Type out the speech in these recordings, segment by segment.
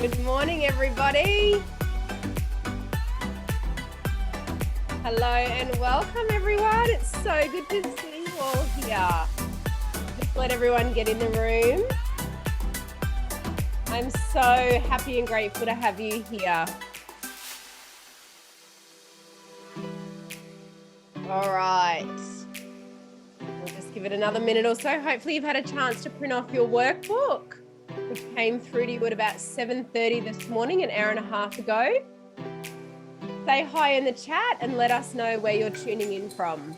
Good morning, everybody. Hello and welcome, everyone. It's so good to see you all here. Just let everyone get in the room. I'm so happy and grateful to have you here. All right. We'll just give it another minute or so. Hopefully you've had a chance to print off your workbook, which came through to you at about 7:30 this morning, an hour and a half ago. Say hi in the chat and let us know where you're tuning in from.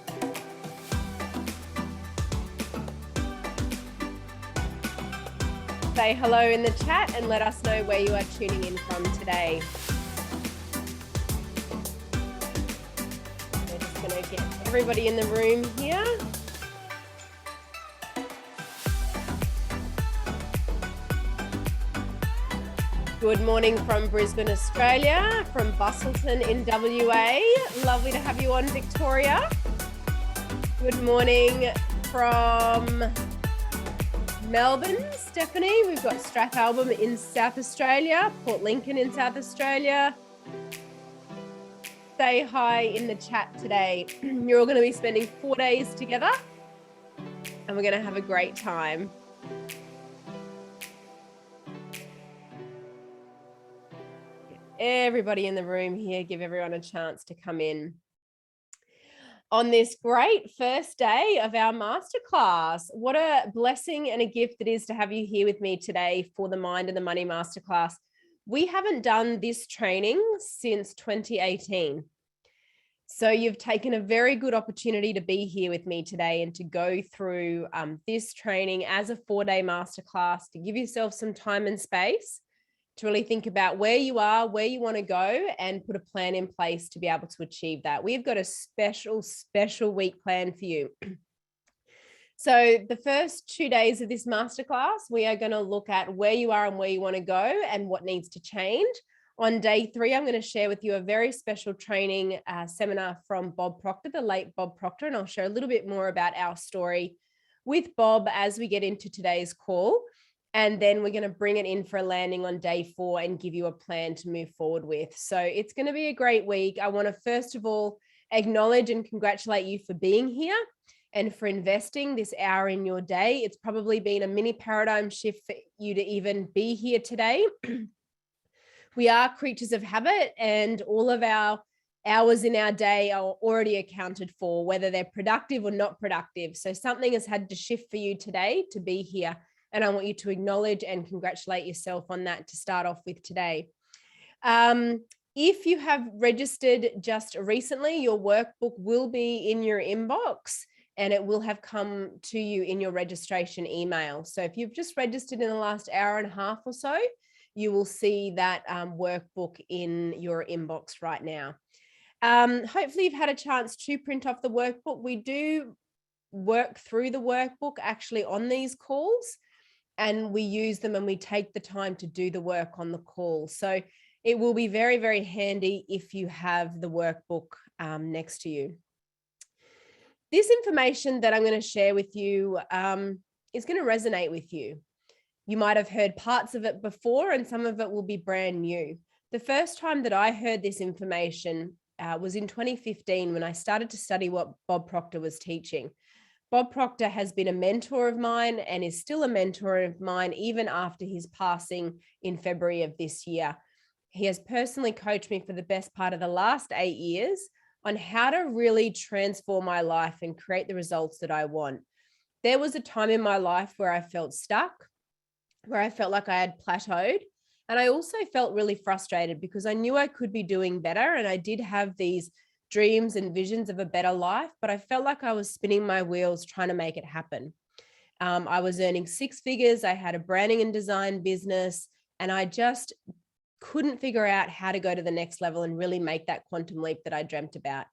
Say hello in the chat and let us know where you are tuning in from today. We're just going to get everybody in the room here. Good morning from Brisbane, Australia, from Bustleton in WA. Lovely to have you on, Victoria. Good morning from Melbourne, Stephanie. We've got Strathalbyn in South Australia, Port Lincoln in South Australia. Say hi in the chat today. You're all going to be spending 4 days together and we're going to have a great time. Everybody in the room here, give everyone a chance to come in on this great first day of our masterclass. What a blessing and a gift it is to have you here with me today for the Mind and the Money Masterclass. We haven't done this training since 2018. So you've taken a very good opportunity to be here with me today and to go through this training as a 4-day masterclass, to give yourself some time and space to really think about where you are, where you want to go, and put a plan in place to be able to achieve that. We've got a special week plan for you. So the first 2 days of this masterclass, we are going to look at where you are and where you want to go and what needs to change. On day 3, I'm going to share with you a very special training seminar from Bob Proctor, the late Bob Proctor, and I'll share a little bit more about our story with Bob as we get into today's call. And then we're going to bring it in for a landing on day 4 and give you a plan to move forward with. So it's going to be a great week. I want to first of all acknowledge and congratulate you for being here and for investing this hour in your day. It's probably been a mini paradigm shift for you to even be here today. We are creatures of habit, and all of our hours in our day are already accounted for, whether they're productive or not productive. So something has had to shift for you today to be here. And I want you to acknowledge and congratulate yourself on that to start off with today. If you have registered just recently, your workbook will be in your inbox and it will have come to you in your registration email. So if you've just registered in the last hour and a half or so, you will see that workbook in your inbox right now. Hopefully you've had a chance to print off the workbook. We do work through the workbook actually on these calls, and we use them and we take the time to do the work on the call. So it will be very, very handy if you have the workbook next to you. This information that I'm going to share with you is going to resonate with you. You might have heard parts of it before and some of it will be brand new. The first time that I heard this information was in 2015 when I started to study what Bob Proctor was teaching. Bob Proctor has been a mentor of mine and is still a mentor of mine even after his passing in February of this year. He has personally coached me for the best part of the last 8 years on how to really transform my life and create the results that I want. There was a time in my life where I felt stuck, where I felt like I had plateaued, and I also felt really frustrated because I knew I could be doing better and I did have these dreams and visions of a better life, but I felt like I was spinning my wheels trying to make it happen. I was earning 6 figures. I had a branding and design business, and I just couldn't figure out how to go to the next level and really make that quantum leap that I dreamt about.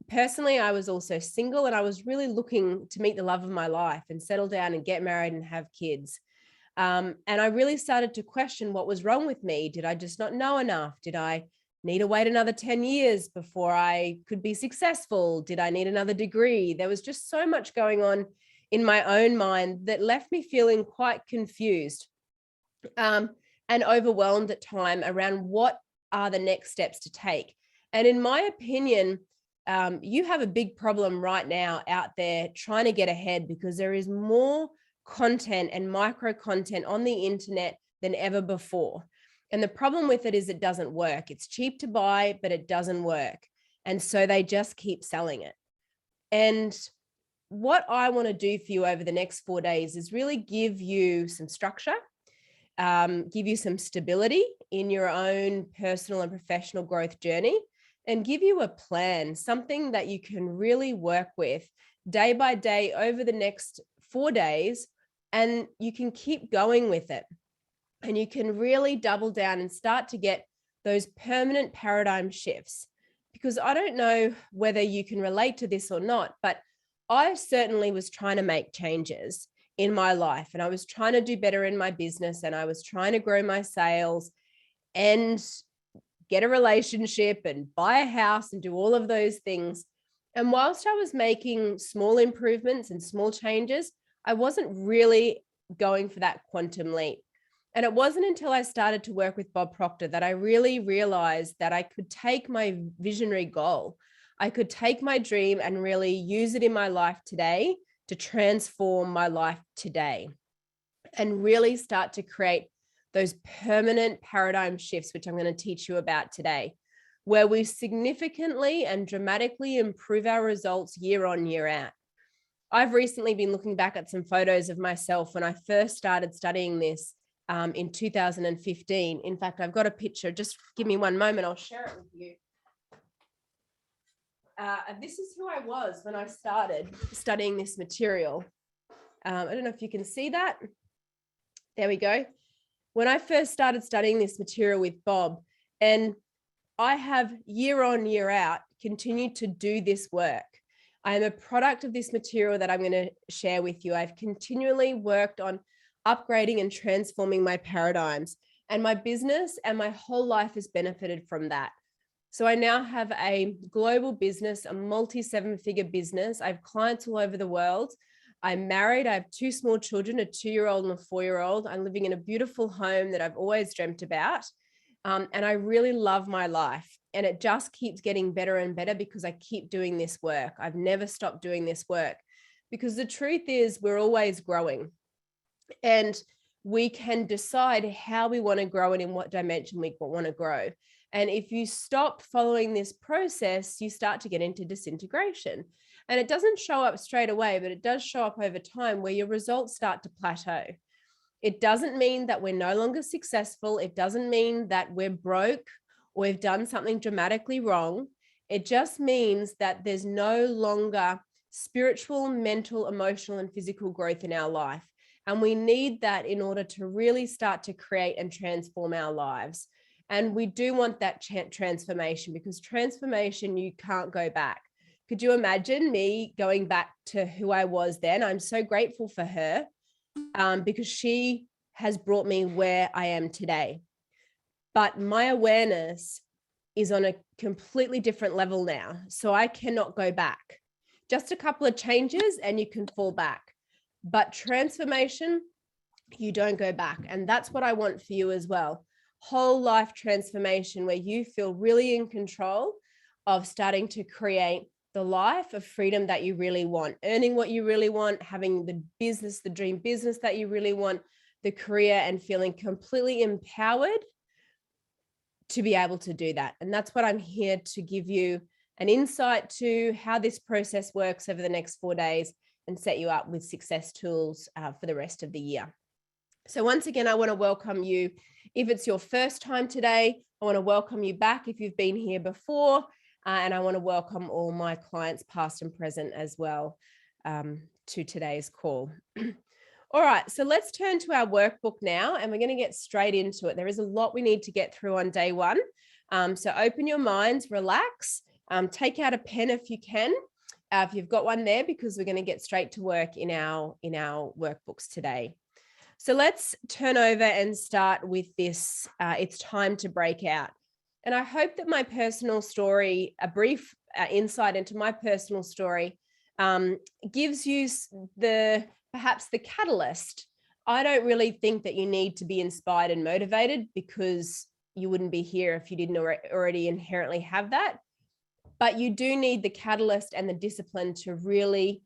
Personally, I was also single and I was really looking to meet the love of my life and settle down and get married and have kids. And I really started to question what was wrong with me. Did I just not know enough? Did I need to wait another 10 years before I could be successful? Did I need another degree? There was just so much going on in my own mind that left me feeling quite confused. and overwhelmed at time around what are the next steps to take. And in my opinion, you have a big problem right now out there trying to get ahead, because there is more content and micro content on the internet than ever before. And the problem with it is it doesn't work. It's cheap to buy, but it doesn't work. And so they just keep selling it. And what I want to do for you over the next 4 days is really give you some structure, give you some stability in your own personal and professional growth journey, and give you a plan, something that you can really work with day by day over the next 4 days, and you can keep going with it. And you can really double down and start to get those permanent paradigm shifts. Because I don't know whether you can relate to this or not, but I certainly was trying to make changes in my life, and I was trying to do better in my business, and I was trying to grow my sales and get a relationship and buy a house and do all of those things. And whilst I was making small improvements and small changes, I wasn't really going for that quantum leap. And it wasn't until I started to work with Bob Proctor that I really realized that I could take my visionary goal, I could take my dream and really use it in my life today to transform my life today and really start to create those permanent paradigm shifts, which I'm going to teach you about today, where we significantly and dramatically improve our results year on, year out. I've recently been looking back at some photos of myself when I first started studying this in 2015. In fact, I've got a picture. Just give me one moment. I'll share it with you. This is who I was when I started studying this material. I don't know if you can see that. There we go. When I first started studying this material with Bob, and I have year on, year out continued to do this work. I am a product of this material that I'm going to share with you. I've continually worked on upgrading and transforming my paradigms, and my business and my whole life has benefited from that. So I now have a global business, a multi-7-figure business. I have clients all over the world. I'm married. I have 2 small children, a 2-year-old and a 4-year-old. I'm living in a beautiful home that I've always dreamt about. And I really love my life. And it just keeps getting better and better because I keep doing this work. I've never stopped doing this work, because the truth is we're always growing. And we can decide how we want to grow and in what dimension we want to grow. And if you stop following this process, you start to get into disintegration. And it doesn't show up straight away, but it does show up over time where your results start to plateau. It doesn't mean that we're no longer successful. It doesn't mean that we're broke or we've done something dramatically wrong. It just means that there's no longer spiritual, mental, emotional, and physical growth in our life. And we need that in order to really start to create and transform our lives. And we do want that transformation, because transformation, you can't go back. Could you imagine me going back to who I was then? I'm so grateful for her because she has brought me where I am today. But my awareness is on a completely different level now. So I cannot go back. Just a couple of changes and you can fall back. But transformation, you don't go back. And that's what I want for you as well. Whole life transformation, where you feel really in control of starting to create the life of freedom that you really want, earning what you really want, having the business, the dream business that you really want, the career, and feeling completely empowered to be able to do that. And that's what I'm here to give you an insight to how this process works over the next 4 days and set you up with success tools for the rest of the year. So once again, I want to welcome you. If it's your first time today, I want to welcome you back if you've been here before. And I want to welcome all my clients, past and present, as well, to today's call. All right, so let's turn to our workbook now, and we're going to get straight into it. There is a lot we need to get through on day one. So open your minds, relax, take out a pen if you can, if you've got one there, because we're going to get straight to work in our workbooks today. So let's turn over and start with this. It's time to break out. And I hope that my personal story, a brief insight into my personal story, gives you perhaps the catalyst I don't really think that you need to be inspired and motivated, because you wouldn't be here if you didn't already inherently have that. But you do need the catalyst and the discipline to really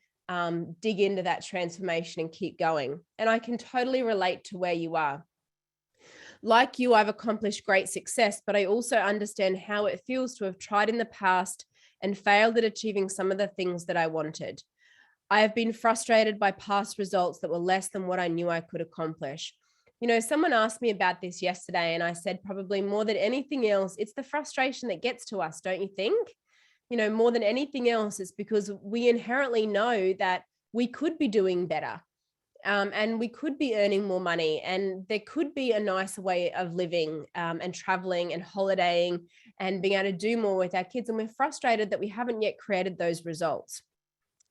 dig into that transformation and keep going. And I can totally relate to where you are. Like you, I've accomplished great success, but I also understand how it feels to have tried in the past and failed at achieving some of the things that I wanted. I have been frustrated by past results that were less than what I knew I could accomplish. You know, someone asked me about this yesterday, and I said, probably more than anything else, it's the frustration that gets to us, don't you think? You know, more than anything else, it's because we inherently know that we could be doing better. And we could be earning more money, and there could be a nicer way of living, and traveling and holidaying and being able to do more with our kids. And we're frustrated that we haven't yet created those results.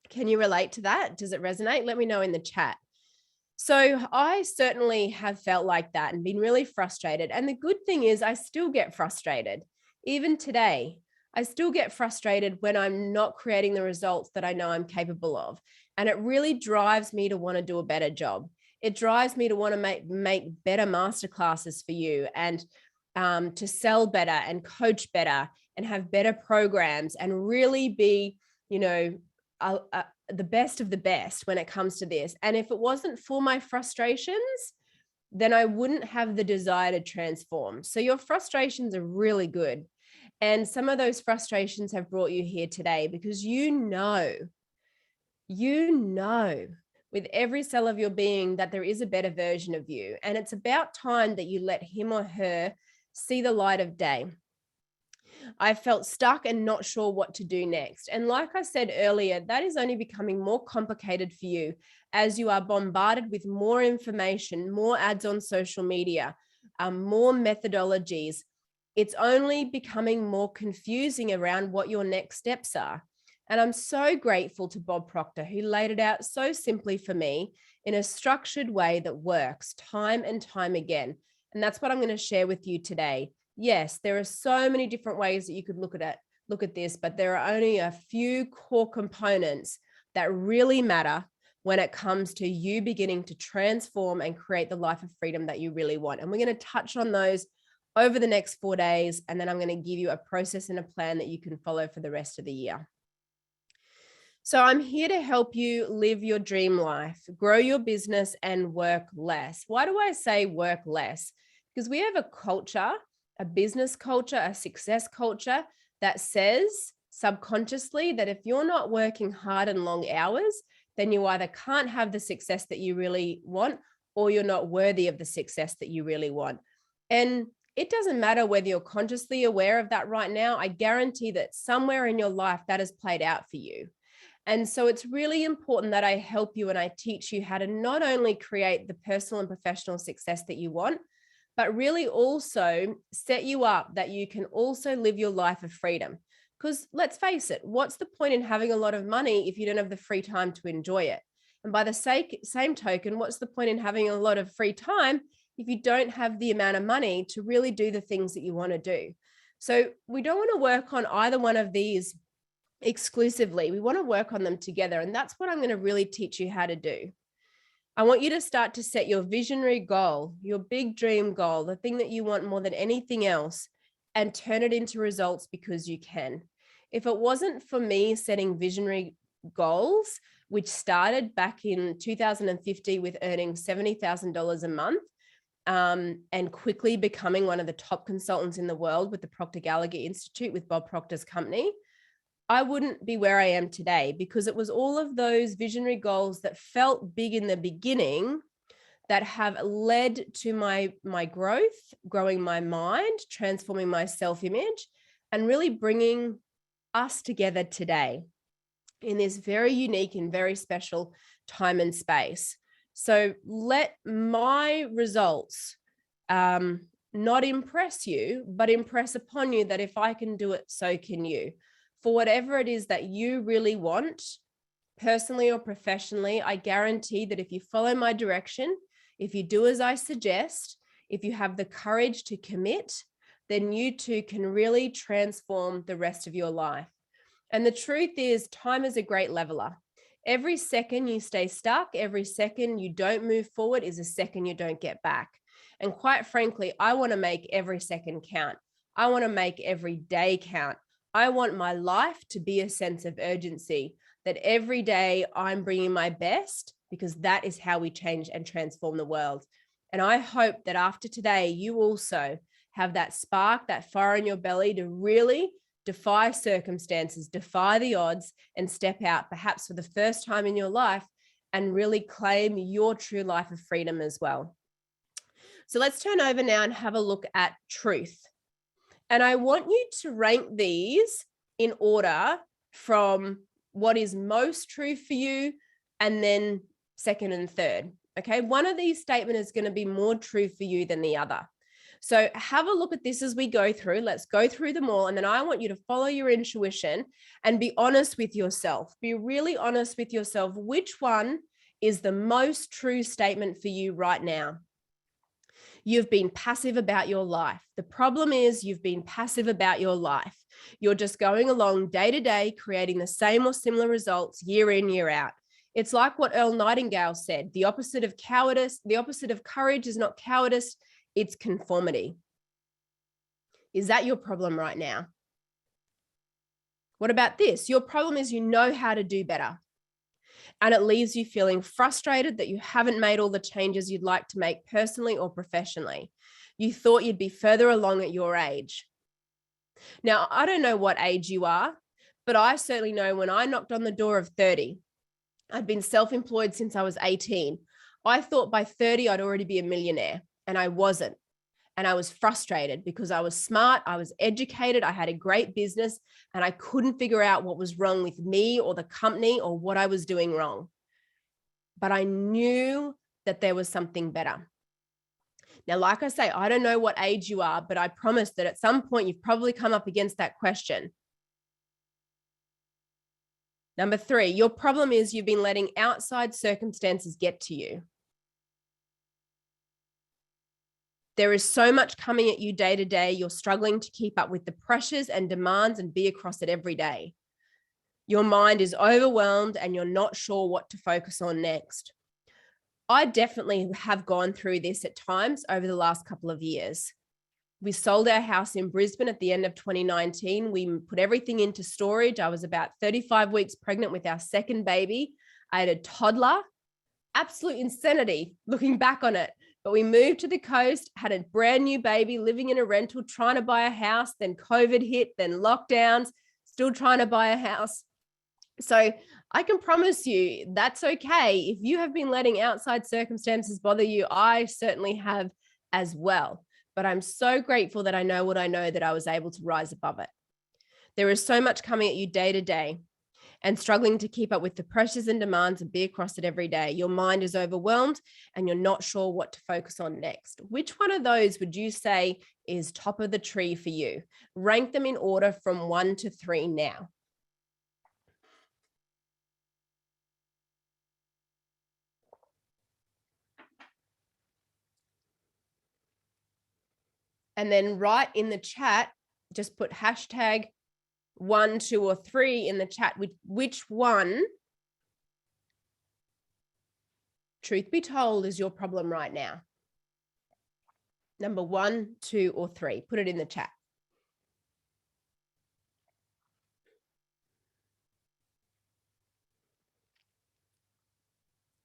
Can you relate to that? Does it resonate? Let me know in the chat. So I certainly have felt like that and been really frustrated. And the good thing is I still get frustrated. Even today, I still get frustrated when I'm not creating the results that I know I'm capable of. And it really drives me to want to do a better job. It drives me to want to make better masterclasses for you, and to sell better and coach better and have better programs and really be, you know, the best of the best when it comes to this. And if it wasn't for my frustrations, then I wouldn't have the desire to transform. So your frustrations are really good. And some of those frustrations have brought you here today, because you know with every cell of your being that there is a better version of you. And it's about time that you let him or her see the light of day. I felt stuck and not sure what to do next. And like I said earlier, that is only becoming more complicated for you as you are bombarded with more information, more ads on social media, more methodologies. It's only becoming more confusing around what your next steps are. And I'm so grateful to Bob Proctor, who laid it out so simply for me in a structured way that works time and time again. And that's what I'm going to share with you today. Yes, there are so many different ways that you could look at this, but there are only a few core components that really matter when it comes to you beginning to transform and create the life of freedom that you really want. And we're going to touch on those over the next 4 days. And then I'm going to give you a process and a plan that you can follow for the rest of the year. So I'm here to help you live your dream life, grow your business, and work less. Why do I say work less? Because we have a culture, a business culture, a success culture that says subconsciously that if you're not working hard and long hours, then you either can't have the success that you really want, or you're not worthy of the success that you really want. And it doesn't matter whether you're consciously aware of that right now. I guarantee that somewhere in your life that has played out for you. And so it's really important that I help you and I teach you how to not only create the personal and professional success that you want, but really also set you up that you can also live your life of freedom. Because let's face it, what's the point in having a lot of money if you don't have the free time to enjoy it? And by the same token, what's the point in having a lot of free time if you don't have the amount of money to really do the things that you want to do? So we don't want to work on either one of these exclusively. We want to work on them together. And that's what I'm going to really teach you how to do. I want you to start to set your visionary goal, your big dream goal, the thing that you want more than anything else, and turn it into results because you can. If it wasn't for me setting visionary goals, which started back in 2015 with earning $70,000 a month, and quickly becoming one of the top consultants in the world with the Proctor Institute with Bob Proctor's company, I wouldn't be where I am today, because it was all of those visionary goals that felt big in the beginning that have led to my growth, growing my mind, transforming my self-image, and really bringing us together today in this very unique and very special time and space. So let my results not impress you, but impress upon you that if I can do it, so can you. For whatever it is that you really want, personally or professionally, I guarantee that if you follow my direction, if you do as I suggest, if you have the courage to commit, then you too can really transform the rest of your life. And the truth is, time is a great leveler. Every second you stay stuck, every second you don't move forward is a second you don't get back. And quite frankly, I want to make every second count. I want to make every day count. I want my life to be a sense of urgency, that every day I'm bringing my best, because that is how we change and transform the world. And I hope that after today, you also have that spark, that fire in your belly to really defy circumstances, defy the odds, and step out, perhaps for the first time in your life, and really claim your true life of freedom as well. So let's turn over now and have a look at truth. And I want you to rank these in order from what is most true for you and then second and third. Okay, one of these statements is going to be more true for you than the other. So have a look at this as we go through. Let's go through them all. And then I want you to follow your intuition and be honest with yourself. Be really honest with yourself. Which one is the most true statement for you right now? You've been passive about your life. The problem is you've been passive about your life. You're just going along day to day, creating the same or similar results year in, year out. It's like what Earl Nightingale said, the opposite of cowardice, the opposite of courage is not cowardice, it's conformity. Is that your problem right now? What about this? Your problem is you know how to do better. And it leaves you feeling frustrated that you haven't made all the changes you'd like to make personally or professionally. You thought you'd be further along at your age. Now, I don't know what age you are, but I certainly know when I knocked on the door of 30, I'd been self-employed since I was 18. I thought by 30, I'd already be a millionaire, and I wasn't. And I was frustrated because I was smart, I was educated, I had a great business, and I couldn't figure out what was wrong with me or the company or what I was doing wrong. But I knew that there was something better. Now, like I say, I don't know what age you are, but I promise that at some point you've probably come up against that question. Number 3, your problem is you've been letting outside circumstances get to you. There is so much coming at you day to day. You're struggling to keep up with the pressures and demands and be across it every day. Your mind is overwhelmed and you're not sure what to focus on next. I definitely have gone through this at times over the last couple of years. We sold our house in Brisbane at the end of 2019. We put everything into storage. I was about 35 weeks pregnant with our second baby. I had a toddler. Absolute insanity looking back on it. But we moved to the coast, had a brand new baby, living in a rental, trying to buy a house. Then COVID hit, then lockdowns, still trying to buy a house. So I can promise you that's okay. If you have been letting outside circumstances bother you, I certainly have as well. But I'm so grateful that I know what I know, that I was able to rise above it. There is so much coming at you day to day and struggling to keep up with the pressures and demands and be across it every day. Your mind is overwhelmed and you're not sure what to focus on next. Which one of those would you say is top of the tree for you? Rank them in order from 1 to 3 now. And then write in the chat, just put hashtag 1, 2, or 3 in the chat, which one, truth be told, is your problem right now. Number 1, 2, or 3. Put it in the chat.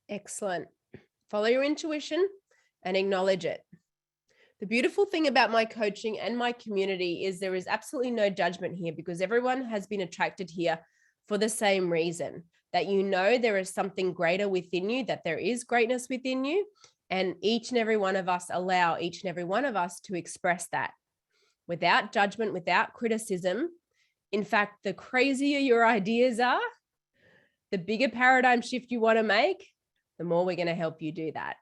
Excellent. Follow your intuition and acknowledge it. The beautiful thing about my coaching and my community is there is absolutely no judgment here, because everyone has been attracted here for the same reason, that you know there is something greater within you, that there is greatness within you, and each and every one of us allow each and every one of us to express that without judgment, without criticism. In fact, the crazier your ideas are, the bigger paradigm shift you want to make, the more we're going to help you do that.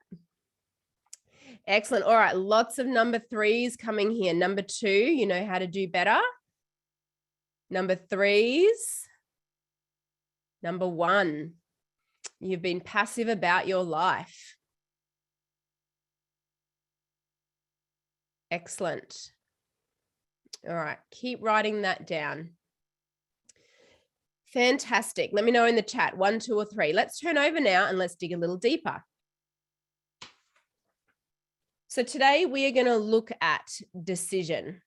Excellent. All right. Lots of number 3s coming here. Number 2, you know how to do better. Number 3s. Number 1, you've been passive about your life. Excellent. All right. Keep writing that down. Fantastic. Let me know in the chat, 1, 2, or 3. Let's turn over now and let's dig a little deeper. So today we are going to look at decision,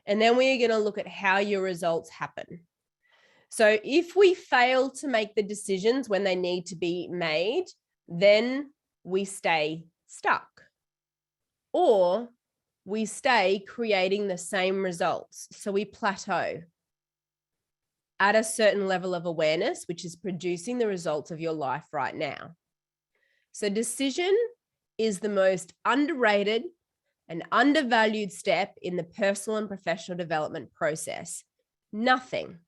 and then we are going to look at how your results happen. So if we fail to make the decisions when they need to be made, then we stay stuck, or we stay creating the same results. So we plateau at a certain level of awareness, which is producing the results of your life right now. So decision is the most underrated and undervalued step in the personal and professional development process. Nothing,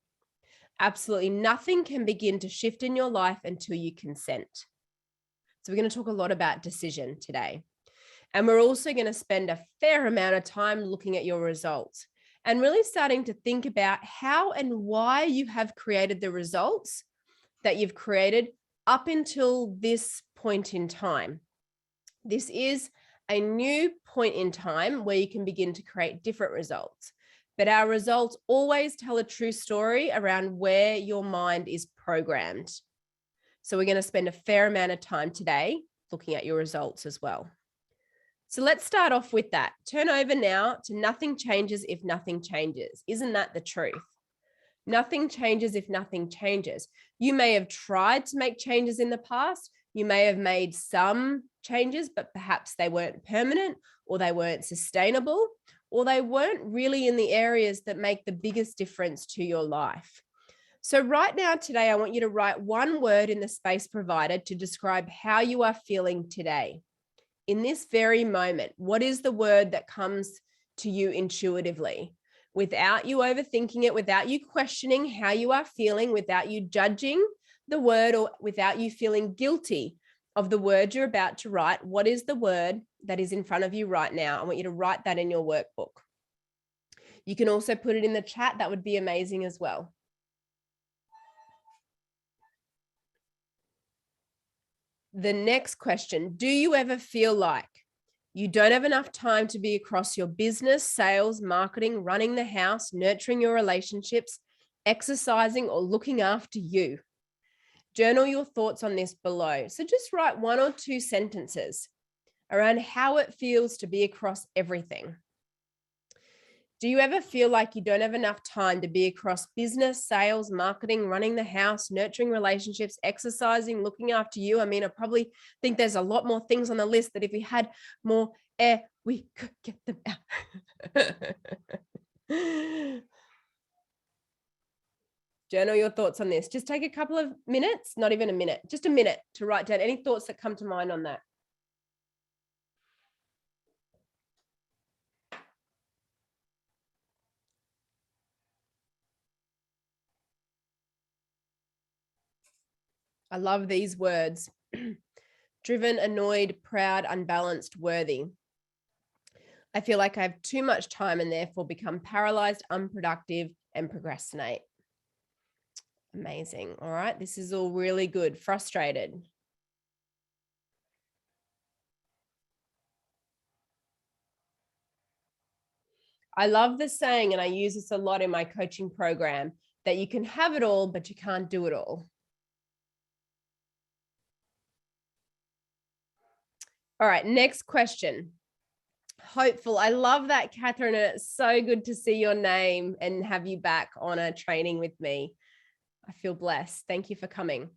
absolutely nothing can begin to shift in your life until you consent. So we're going to talk a lot about decision today. And we're also going to spend a fair amount of time looking at your results and really starting to think about how and why you have created the results that you've created up until this point in time. This is a new point in time where you can begin to create different results. But our results always tell a true story around where your mind is programmed. So we're going to spend a fair amount of time today looking at your results as well. So let's start off with that. Turn over now to nothing changes if nothing changes. Isn't that the truth? Nothing changes if nothing changes. You may have tried to make changes in the past. You may have made some changes, but perhaps they weren't permanent, or they weren't sustainable, or they weren't really in the areas that make the biggest difference to your life. So right now, today, I want you to write one word in the space provided to describe how you are feeling today. In this very moment, what is the word that comes to you intuitively? Without you overthinking it, without you questioning how you are feeling, without you judging the word, or without you feeling guilty of the word you're about to write, what is the word that is in front of you right now? I want you to write that in your workbook. You can also put it in the chat. That would be amazing as well. The next question, do you ever feel like you don't have enough time to be across your business, sales, marketing, running the house, nurturing your relationships, exercising, or looking after you? Journal your thoughts on this below. So just write 1 or 2 sentences around how it feels to be across everything. Do you ever feel like you don't have enough time to be across business, sales, marketing, running the house, nurturing relationships, exercising, looking after you? I mean, I probably think there's a lot more things on the list that if we had more air, we could get them out. Journal your thoughts on this. Just take a couple of minutes, not even a minute, just a minute to write down any thoughts that come to mind on that. I love these words. Driven, annoyed, proud, unbalanced, worthy. I feel like I have too much time and therefore become paralyzed, unproductive, and procrastinate. Amazing. All right. This is all really good. Frustrated. I love the saying, and I use this a lot in my coaching program, that you can have it all, but you can't do it all. All right. Next question. Hopeful. I love that, Catherine. And it's so good to see your name and have you back on a training with me. I feel blessed. Thank you for coming.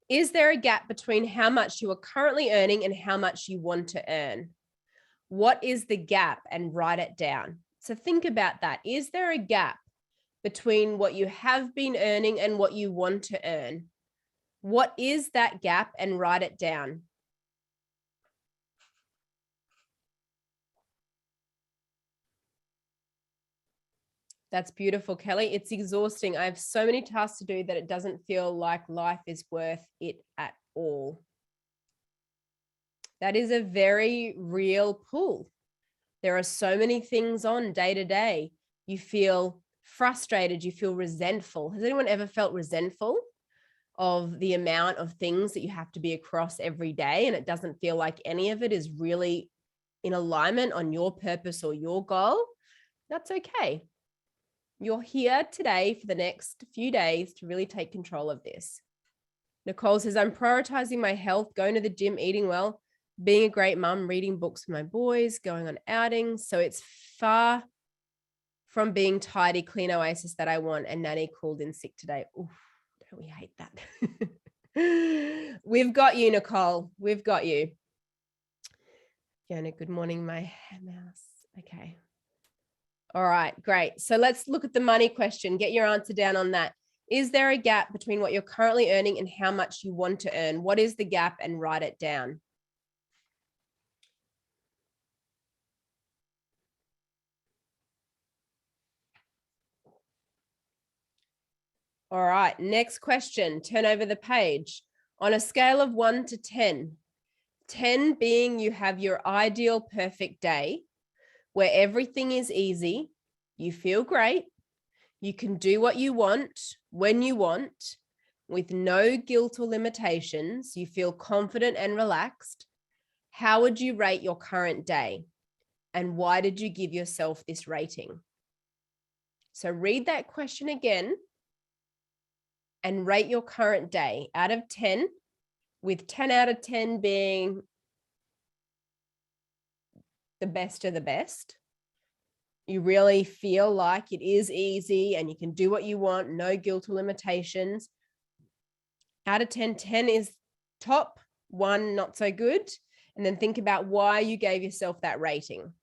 Is there a gap between how much you are currently earning and how much you want to earn? What is the gap? And write it down. So think about that. Is there a gap between what you have been earning and what you want to earn? What is that gap? And write it down. That's beautiful, Kelly. It's exhausting. I have so many tasks to do that it doesn't feel like life is worth it at all. That is a very real pull. There are so many things on day to day. You feel frustrated. You feel resentful. Has anyone ever felt resentful of the amount of things that you have to be across every day? And it doesn't feel like any of it is really in alignment on your purpose or your goal? That's okay. You're here today for the next few days to really take control of this. Nicole says, I'm prioritizing my health, going to the gym, eating well, being a great mum, reading books for my boys, going on outings. So it's far from being tidy, clean oasis that I want. And Nanny called in sick today. Oof, don't we hate that? We've got you, Nicole. We've got you. Fiona, good morning, my mouse. Okay. All right, great. So let's look at the money question. Get your answer down on that. Is there a gap between what you're currently earning and how much you want to earn? What is the gap? And write it down. All right, next question. Turn over the page. On a scale of 1 to 10, 10 being you have your ideal perfect day where everything is easy, you feel great, you can do what you want when you want with no guilt or limitations, you feel confident and relaxed. How would you rate your current day? And why did you give yourself this rating? So read that question again and rate your current day out of 10, with 10 out of 10 being the best of the best. You really feel like it is easy and you can do what you want, no guilt or limitations. Out of 10, 10 is top, 1 not so good. And then think about why you gave yourself that rating.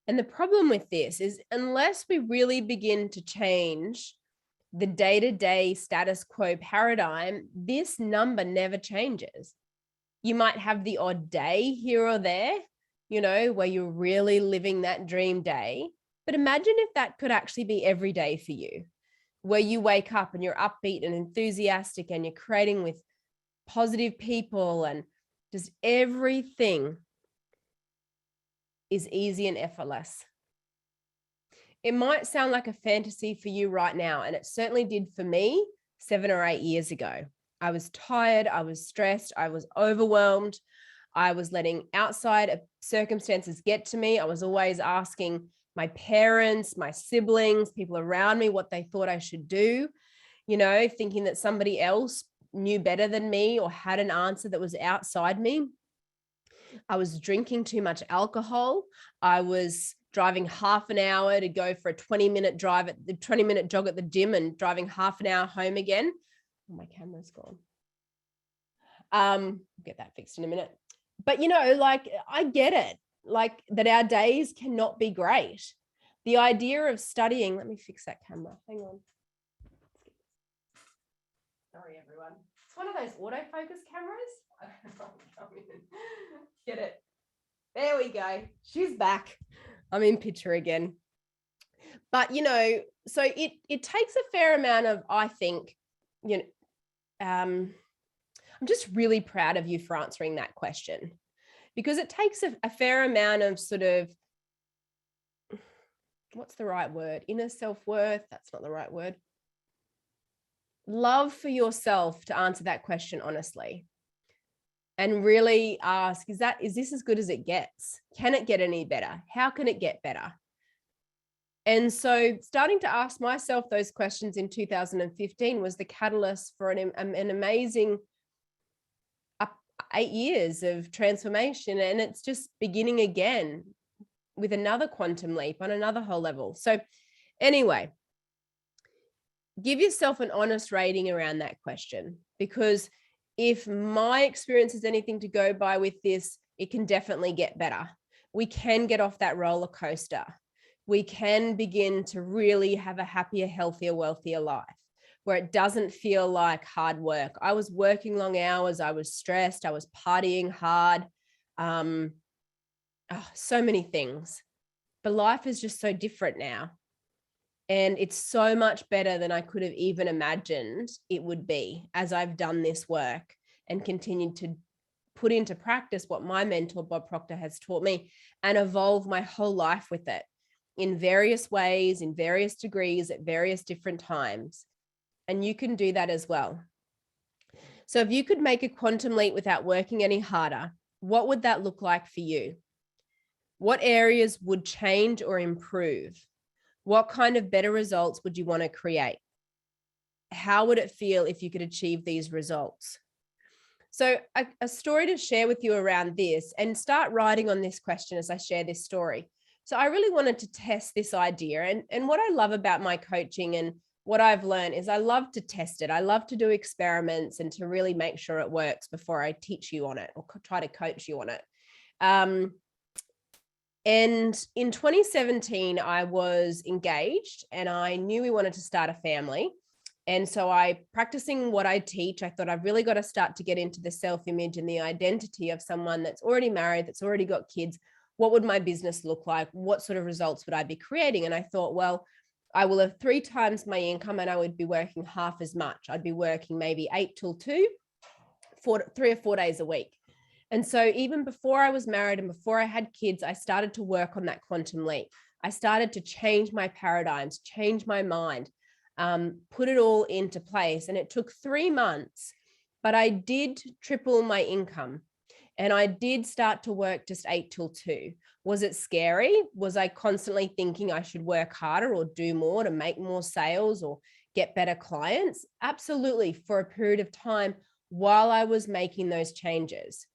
And the problem with this is unless we really begin to change the day-to-day status quo paradigm, this number never changes. You might have the odd day here or there, where you're really living that dream day. But imagine if that could actually be every day for you, where you wake up and you're upbeat and enthusiastic and you're creating with positive people and just everything is easy and effortless. It might sound like a fantasy for you right now, and it certainly did for me 7 or 8 years ago. I was tired, I was stressed, I was overwhelmed. I was letting outside circumstances get to me. I was always asking my parents, my siblings, people around me what they thought I should do, thinking that somebody else knew better than me or had an answer that was outside me. I was drinking too much alcohol. I was driving half an hour to go for a 20-minute drive at the 20-minute jog at the gym and driving half an hour home again. Oh, my camera's gone. Get that fixed in a minute. But, I get it, that our days cannot be great. The idea of studying, let me fix that camera. Hang on. Sorry, everyone. It's one of those autofocus cameras. Get it. There we go. She's back. I'm in picture again. But, so it takes a fair amount of, I think, I'm just really proud of you for answering that question, because it takes a fair amount of sort of, what's the right word? Inner self-worth. That's not the right word. Love for yourself to answer that question honestly and really ask, is this as good as it gets? Can it get any better? How can it get better? And so starting to ask myself those questions in 2015 was the catalyst for an amazing 8 years of transformation. And it's just beginning again with another quantum leap on another whole level. So anyway, give yourself an honest rating around that question, because if my experience is anything to go by with this, it can definitely get better. We can get off that roller coaster. We can begin to really have a happier, healthier, wealthier life where it doesn't feel like hard work. I was working long hours. I was stressed. I was partying hard. So many things. But life is just so different now. And it's so much better than I could have even imagined it would be as I've done this work and continued to put into practice what my mentor, Bob Proctor, has taught me and evolve my whole life with it in various ways, in various degrees, at various different times. And you can do that as well. So if you could make a quantum leap without working any harder, what would that look like for you? What areas would change or improve? What kind of better results would you want to create? How would it feel if you could achieve these results? So a story to share with you around this, and start writing on this question as I share this story. So I really wanted to test this idea. And what I love about my coaching and what I've learned is I love to test it. I love to do experiments and to really make sure it works before I teach you on it or try to coach you on it. And in 2017, I was engaged and I knew we wanted to start a family. And so practicing what I teach, I thought I've really got to start to get into the self-image and the identity of someone that's already married, that's already got kids. What would my business look like? What sort of results would I be creating? And I thought, well, I will have 3 times my income and I would be working half as much. I'd be working maybe 8 till 2, 3 or 4 days a week. And so even before I was married and before I had kids, I started to work on that quantum leap. I started to change my paradigms, change my mind, put it all into place. And it took 3 months, but I did triple my income. And I did start to work just 8 till 2. Was it scary? Was I constantly thinking I should work harder or do more to make more sales or get better clients? Absolutely, for a period of time while I was making those changes.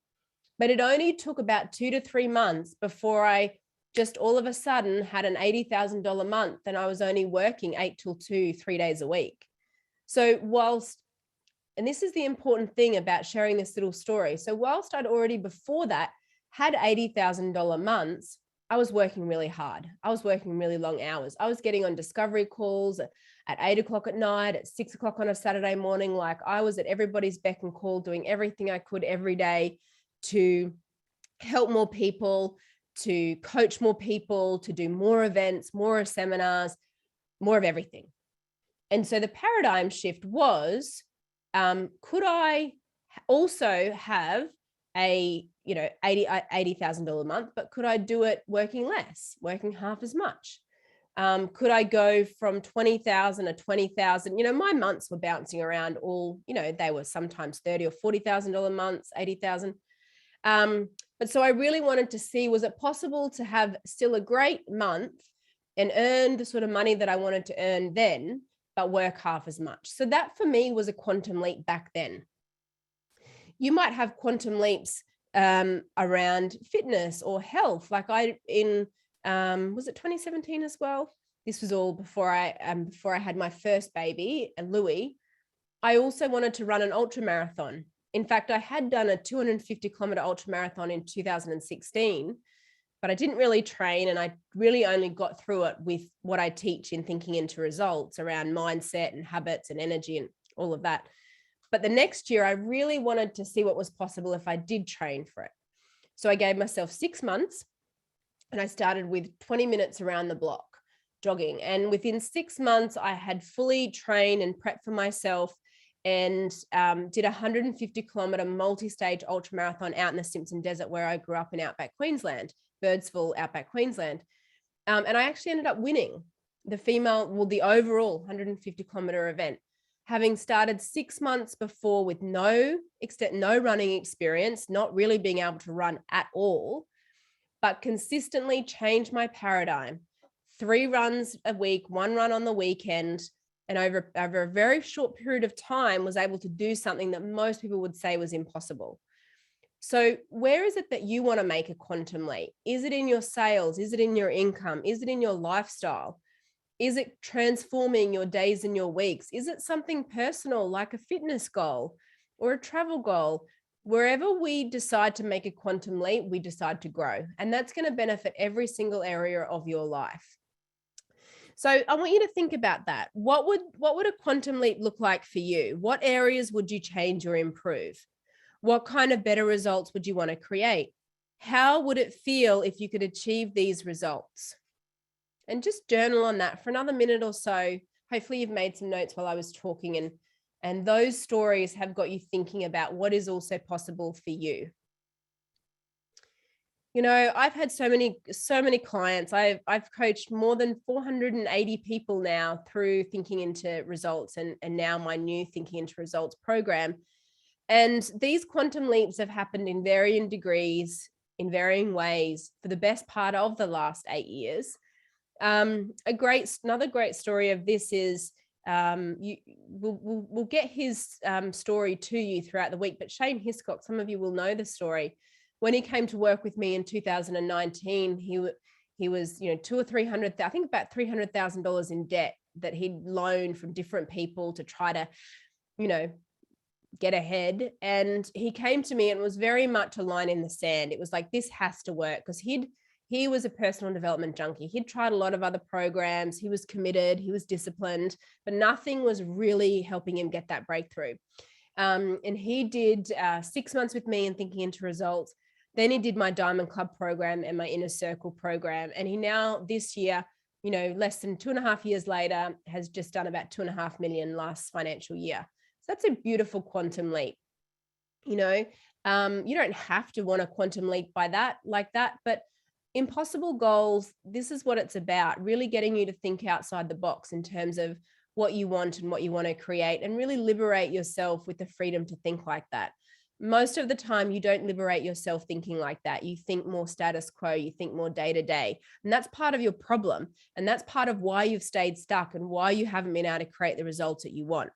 But it only took about 2 to 3 months before I just all of a sudden had an $80,000 month and I was only working 8 till 2, 3 days a week. So and this is the important thing about sharing this little story. So whilst I'd already before that had $80,000 months, I was working really hard. I was working really long hours. I was getting on discovery calls at 8 o'clock at night, at 6 o'clock on a Saturday morning. Like I was at everybody's beck and call, doing everything I could every day to help more people, to coach more people, to do more events, more seminars, more of everything. And so the paradigm shift was, could I also have a $80,000 a month, but could I do it working less, working half as much? Could I go from 20,000 to 20,000? My months were bouncing around all, they were sometimes $30,000 or $40,000 months, 80,000. But so I really wanted to see, was it possible to have still a great month and earn the sort of money that I wanted to earn then, but work half as much? So that for me was a quantum leap back then. You might have quantum leaps around fitness or health. Like was it 2017 as well? This was all before I had my first baby, Louis. I also wanted to run an ultra marathon. In fact, I had done a 250-kilometer ultra marathon in 2016, but I didn't really train, and I really only got through it with what I teach in Thinking into Results around mindset and habits and energy and all of that. But the next year, I really wanted to see what was possible if I did train for it. So I gave myself 6 months, and I started with 20 minutes around the block jogging. And within 6 months, I had fully trained and prepped for myself and did a 150-kilometer multi-stage ultramarathon out in the Simpson Desert, where I grew up in outback Queensland, Birdsville, outback Queensland. And I actually ended up winning the overall 150-kilometer event, having started 6 months before with no running experience, not really being able to run at all, but consistently changed my paradigm. 3 runs a week, 1 run on the weekend, and over a very short period of time was able to do something that most people would say was impossible. So where is it that you want to make a quantum leap? Is it in your sales? Is it in your income? Is it in your lifestyle? Is it transforming your days and your weeks? Is it something personal like a fitness goal or a travel goal? Wherever we decide to make a quantum leap, we decide to grow. And that's going to benefit every single area of your life. So I want you to think about that. What would a quantum leap look like for you? What areas would you change or improve? What kind of better results would you want to create? How would it feel if you could achieve these results? And just journal on that for another minute or so. Hopefully you've made some notes while I was talking, and those stories have got you thinking about what is also possible for you. I've had so many clients. I've coached more than 480 people now through Thinking into Results and now my new Thinking into Results program. And these quantum leaps have happened in varying degrees, in varying ways for the best part of the last 8 years. Another great story of this is we'll get his story to you throughout the week, but Shane Hiscock, some of you will know the story. When he came to work with me in 2019, he was, two or 300, I think about $300,000 in debt that he'd loaned from different people to try to, get ahead. And he came to me and it was very much a line in the sand. It was like, this has to work, because he was a personal development junkie. He'd tried a lot of other programs. He was committed, he was disciplined, but nothing was really helping him get that breakthrough. And he did 6 months with me in Thinking into Results. Then he did my Diamond Club program and my Inner Circle program. And he now this year, less than 2.5 years later, has just done about 2.5 million last financial year. So that's a beautiful quantum leap. You don't have to want a quantum leap like that, but impossible goals, this is what it's about, really getting you to think outside the box in terms of what you want and what you want to create, and really liberate yourself with the freedom to think like that. Most of the time, you don't liberate yourself thinking like that. You think more status quo, you think more day to day. And that's part of your problem. And that's part of why you've stayed stuck and why you haven't been able to create the results that you want.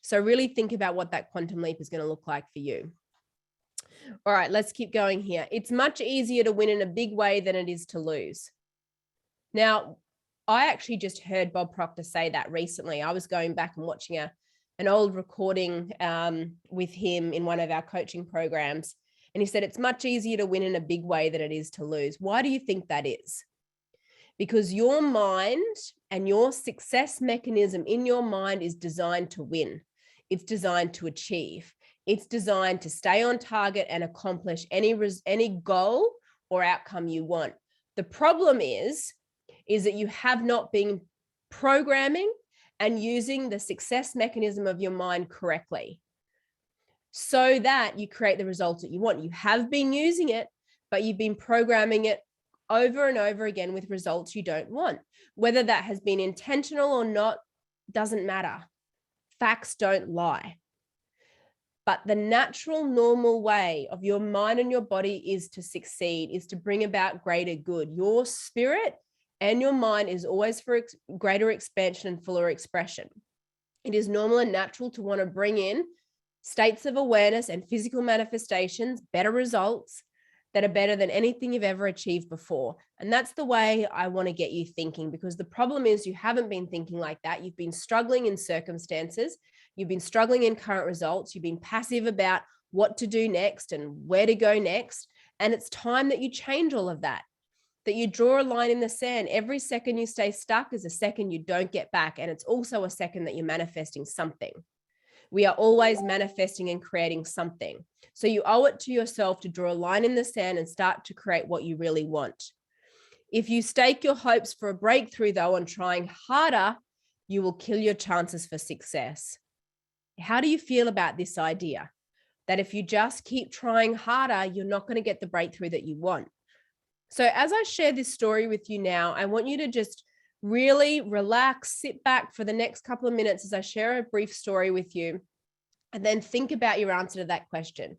So really think about what that quantum leap is going to look like for you. All right, let's keep going here. It's much easier to win in a big way than it is to lose. Now, I actually just heard Bob Proctor say that recently. I was going back and watching an old recording with him in one of our coaching programs. And he said, it's much easier to win in a big way than it is to lose. Why do you think that is? Because your mind and your success mechanism in your mind is designed to win. It's designed to achieve. It's designed to stay on target and accomplish any goal or outcome you want. The problem is that you have not been programming and using the success mechanism of your mind correctly so that you create the results that you want. You have been using it, but you've been programming it over and over again with results you don't want. Whether that has been intentional or not doesn't matter. Facts don't lie. But the natural, normal way of your mind and your body is to succeed, is to bring about greater good. Your spirit and your mind is always for greater expansion and fuller expression. It is normal and natural to want to bring in states of awareness and physical manifestations, better results that are better than anything you've ever achieved before. And that's the way I want to get you thinking, because the problem is you haven't been thinking like that. You've been struggling in circumstances. You've been struggling in current results. You've been passive about what to do next and where to go next. And it's time that you change all of that you draw a line in the sand. Every second you stay stuck is a second you don't get back. And it's also a second that you're manifesting something. We are always manifesting and creating something. So you owe it to yourself to draw a line in the sand and start to create what you really want. If you stake your hopes for a breakthrough, though, on trying harder, you will kill your chances for success. How do you feel about this idea? That if you just keep trying harder, you're not going to get the breakthrough that you want. So as I share this story with you now, I want you to just really relax, sit back for the next couple of minutes as I share a brief story with you, and then think about your answer to that question.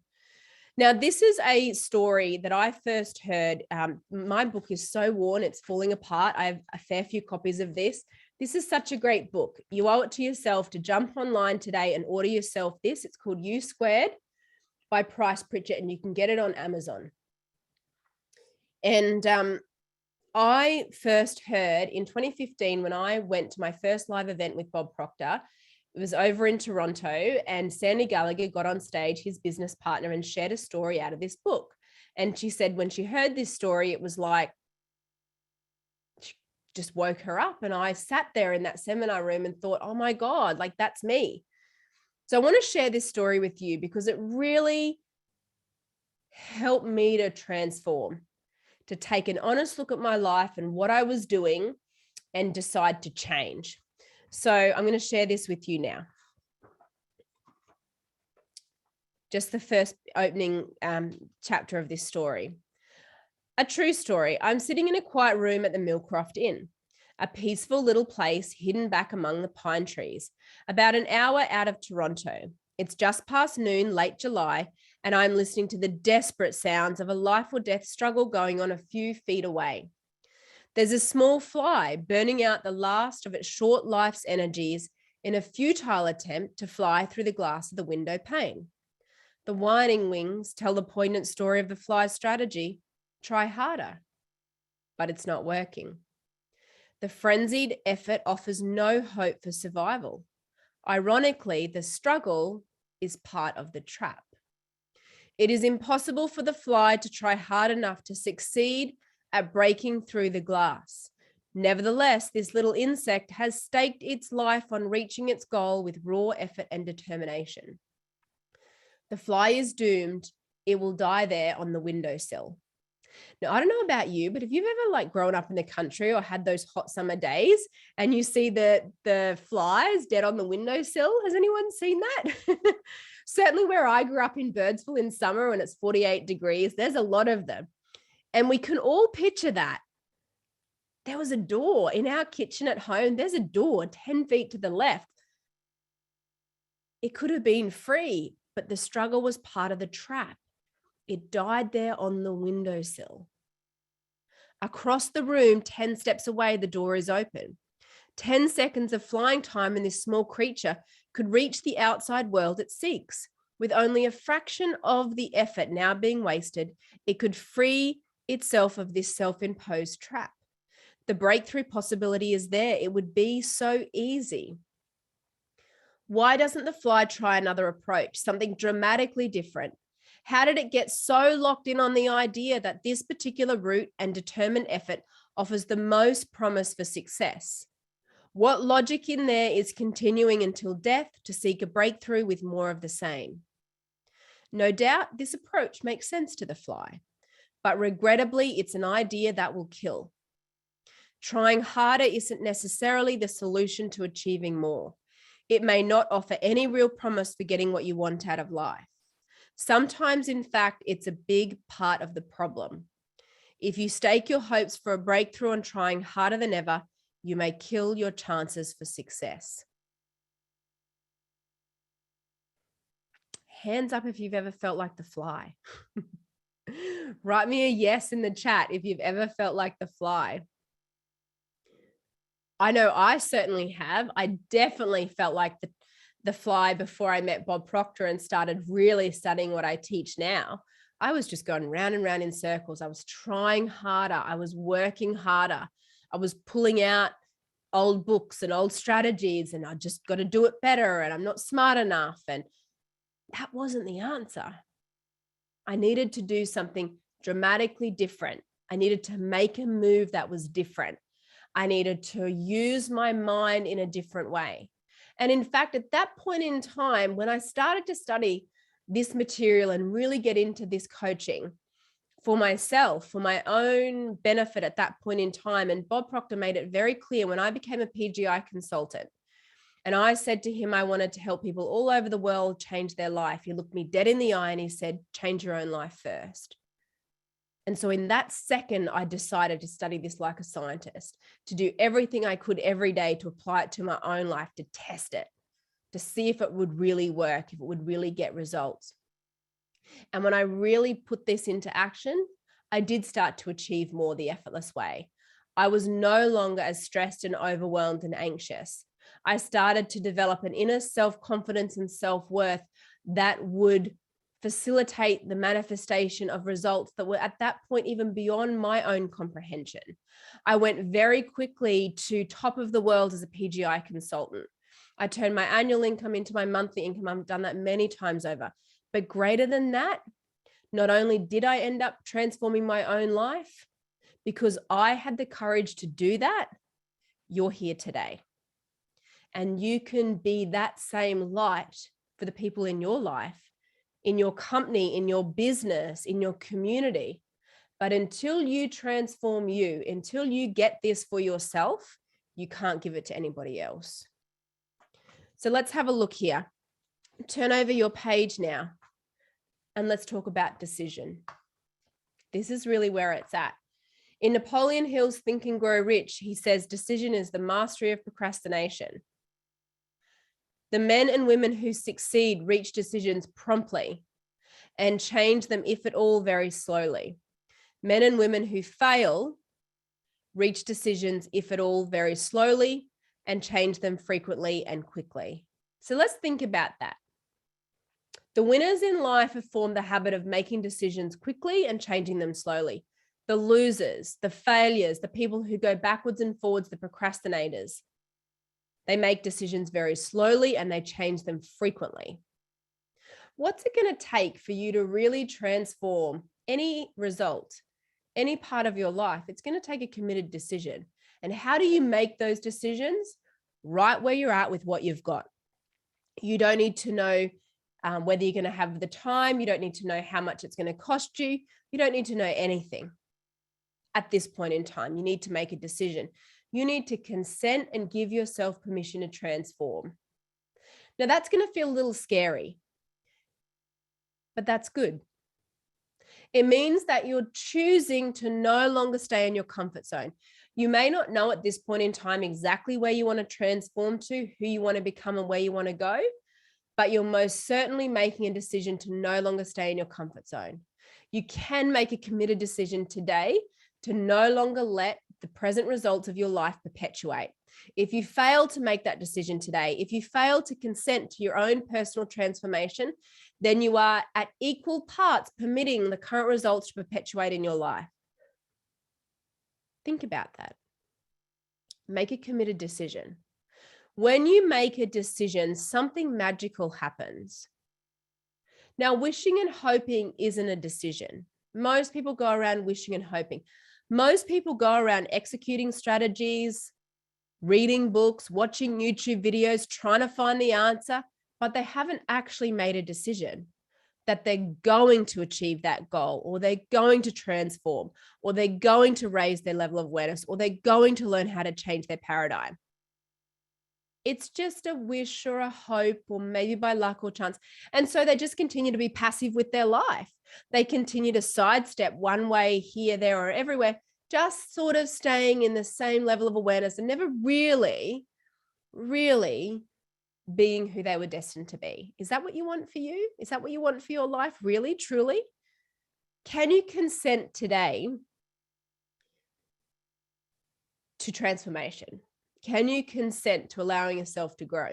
Now, this is a story that I first heard. My book is so worn, it's falling apart. I have a fair few copies of this. This is such a great book. You owe it to yourself to jump online today and order yourself this. It's called U Squared by Price Pritchett, and you can get it on Amazon. And I first heard in 2015 when I went to my first live event with Bob Proctor. It was over in Toronto, and Sandy Gallagher got on stage, his business partner, and shared a story out of this book. And she said when she heard this story, it was like, she just woke her up. And I sat there in that seminar room and thought, oh my God, like that's me. So I want to share this story with you because it really helped me to transform, to take an honest look at my life and what I was doing and decide to change. So I'm going to share this with you now. Just the first opening chapter of this story. A true story. I'm sitting in a quiet room at the Millcroft Inn, a peaceful little place hidden back among the pine trees, about an hour out of Toronto. It's just past noon, late July, and I'm listening to the desperate sounds of a life or death struggle going on a few feet away. There's a small fly burning out the last of its short life's energies in a futile attempt to fly through the glass of the window pane. The whining wings tell the poignant story of the fly's strategy: try harder, but it's not working. The frenzied effort offers no hope for survival. Ironically, the struggle is part of the trap. It is impossible for the fly to try hard enough to succeed at breaking through the glass. Nevertheless, this little insect has staked its life on reaching its goal with raw effort and determination. The fly is doomed. It will die there on the windowsill. Now, I don't know about you, but if you've ever grown up in the country or had those hot summer days and you see the flies dead on the windowsill, has anyone seen that? Certainly where I grew up in Birdsville in summer when it's 48 degrees, there's a lot of them. And we can all picture that. There was a door in our kitchen at home. There's a door 10 feet to the left. It could have been free, but the struggle was part of the trap. It died there on the windowsill. Across the room, 10 steps away, the door is open. 10 seconds of flying time and this small creature could reach the outside world it seeks. With only a fraction of the effort now being wasted, it could free itself of this self-imposed trap. The breakthrough possibility is there. It would be so easy. Why doesn't the fly try another approach, something dramatically different? How did it get so locked in on the idea that this particular route and determined effort offers the most promise for success? What logic in there is continuing until death to seek a breakthrough with more of the same? No doubt this approach makes sense to the fly, but regrettably, it's an idea that will kill. Trying harder isn't necessarily the solution to achieving more. It may not offer any real promise for getting what you want out of life. Sometimes, in fact, it's a big part of the problem. If you stake your hopes for a breakthrough on trying harder than ever, you may kill your chances for success. Hands up if you've ever felt like the fly. Write me a yes in the chat if you've ever felt like the fly. I know I certainly have. I definitely felt like the fly before I met Bob Proctor and started really studying what I teach now. I was just going round and round in circles. I was trying harder. I was working harder. I was pulling out old books and old strategies, and I just got to do it better, and I'm not smart enough. And that wasn't the answer. I needed to do something dramatically different. I needed to make a move that was different. I needed to use my mind in a different way. And in fact, at that point in time, when I started to study this material and really get into this coaching for myself, for my own benefit at that point in time, and Bob Proctor made it very clear when I became a PGI consultant, and I said to him, I wanted to help people all over the world change their life. He looked me dead in the eye and he said, change your own life first. And so in that second, I decided to study this like a scientist, to do everything I could every day to apply it to my own life, to test it, to see if it would really work, if it would really get results. And when I really put this into action, I did start to achieve more the effortless way. I was no longer as stressed and overwhelmed and anxious. I started to develop an inner self-confidence and self-worth that would facilitate the manifestation of results that were at that point even beyond my own comprehension. I went very quickly to top of the world as a PGI consultant. I turned my annual income into my monthly income. I've done that many times over. But greater than that, not only did I end up transforming my own life, because I had the courage to do that, you're here today. And you can be that same light for the people in your life, in your company, in your business, in your community. But until you transform you, until you get this for yourself, you can't give it to anybody else. So let's have a look here. Turn over your page now and let's talk about decision. This is really where it's at. In Napoleon Hill's Think and Grow Rich, he says decision is the mastery of procrastination. The men and women who succeed reach decisions promptly and change them, if at all, very slowly. Men and women who fail reach decisions, if at all, very slowly and change them frequently and quickly. So let's think about that. The winners in life have formed the habit of making decisions quickly and changing them slowly. The losers, the failures, the people who go backwards and forwards, the procrastinators, they make decisions very slowly and they change them frequently. What's it going to take for you to really transform any result, any part of your life? It's going to take a committed decision. And how do you make those decisions? Right where you're at with what you've got. You don't need to know whether you're going to have the time. You don't need to know how much it's going to cost you. You don't need to know anything at this point in time. You need to make a decision. You need to consent and give yourself permission to transform. Now, that's going to feel a little scary, but that's good. It means that you're choosing to no longer stay in your comfort zone. You may not know at this point in time exactly where you want to transform to, who you want to become, and where you want to go, but you're most certainly making a decision to no longer stay in your comfort zone. You can make a committed decision today to no longer let the present results of your life perpetuate. If you fail to make that decision today, if you fail to consent to your own personal transformation, then you are at equal parts permitting the current results to perpetuate in your life. Think about that. Make a committed decision. When you make a decision, something magical happens. Now, wishing and hoping isn't a decision. Most people go around wishing and hoping. Most people go around executing strategies, reading books, watching YouTube videos, trying to find the answer, but they haven't actually made a decision that they're going to achieve that goal, or they're going to transform, or they're going to raise their level of awareness, or they're going to learn how to change their paradigm. It's just a wish or a hope, or maybe by luck or chance. And so they just continue to be passive with their life. They continue to sidestep one way here, there, or everywhere, just sort of staying in the same level of awareness and never really being who they were destined to be. Is that what you want for you? Is that what you want for your life? Really, truly? Can you consent today to transformation? Can you consent to allowing yourself to grow?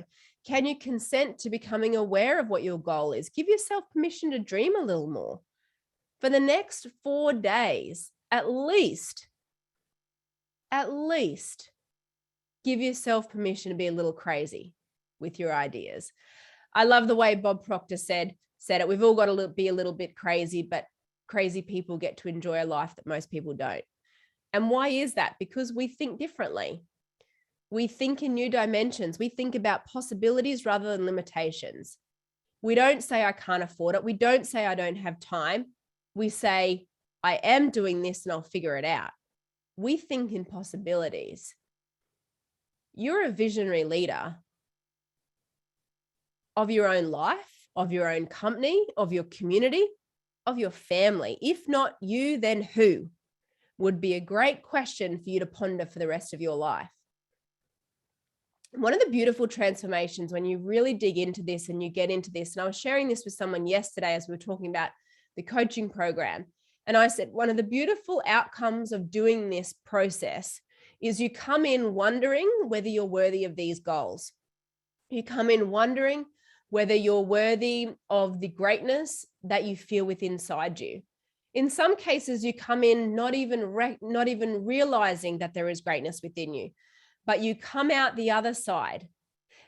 Can you consent to becoming aware of what your goal is? Give yourself permission to dream a little more. For the next 4 days, at least, give yourself permission to be a little crazy with your ideas. I love the way Bob Proctor said it. We've all got to be a little bit crazy, but crazy people get to enjoy a life that most people don't. And why is that? Because we think differently. We think in new dimensions. We think about possibilities rather than limitations. We don't say, I can't afford it. We don't say, I don't have time. We say, I am doing this and I'll figure it out. We think in possibilities. You're a visionary leader of your own life, of your own company, of your community, of your family. If not you, then who? Would be a great question for you to ponder for the rest of your life. One of the beautiful transformations when you really dig into this and you get into this, and I was sharing this with someone yesterday as we were talking about the coaching program, and I said, one of the beautiful outcomes of doing this process is you come in wondering whether you're worthy of these goals. You come in wondering whether you're worthy of the greatness that you feel within inside you. In some cases, you come in not even realizing that there is greatness within you, but you come out the other side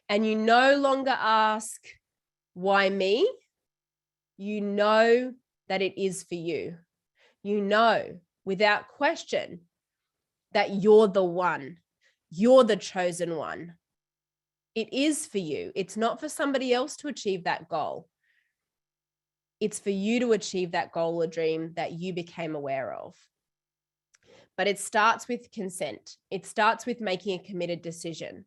and you no longer ask, why me? You know that it is for you. You know without question that you're the one. You're the chosen one. It is for you. It's not for somebody else to achieve that goal. It's for you to achieve that goal or dream that you became aware of. But it starts with consent. It starts with making a committed decision.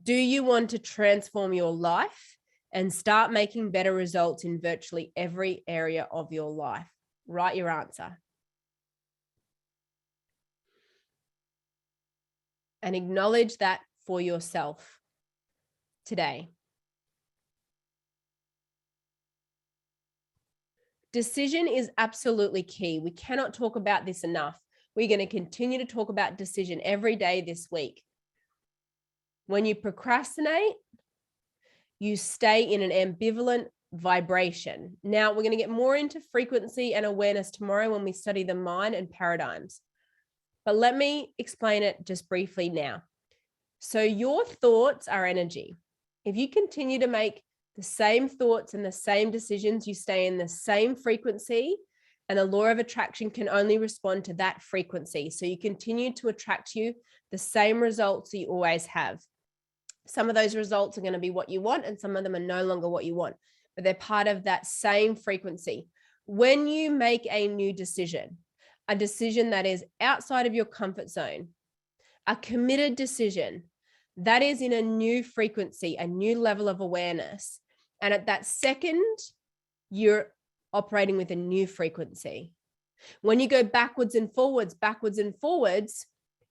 Do you want to transform your life and start making better results in virtually every area of your life? Write your answer. and acknowledge that for yourself today. Decision is absolutely key. We cannot talk about this enough. We're going to continue to talk about decision every day this week. When you procrastinate, you stay in an ambivalent vibration. Now, we're going to get more into frequency and awareness tomorrow when we study the mind and paradigms. But let me explain it just briefly now. So your thoughts are energy. If you continue to make the same thoughts and the same decisions, you stay in the same frequency, and the law of attraction can only respond to that frequency. So you continue to attract you the same results that you always have. Some of those results are going to be what you want, and some of them are no longer what you want, but they're part of that same frequency. When you make a new decision, a decision that is outside of your comfort zone, a committed decision, that is in a new frequency, a new level of awareness. And at that second, you're operating with a new frequency. When you go backwards and forwards,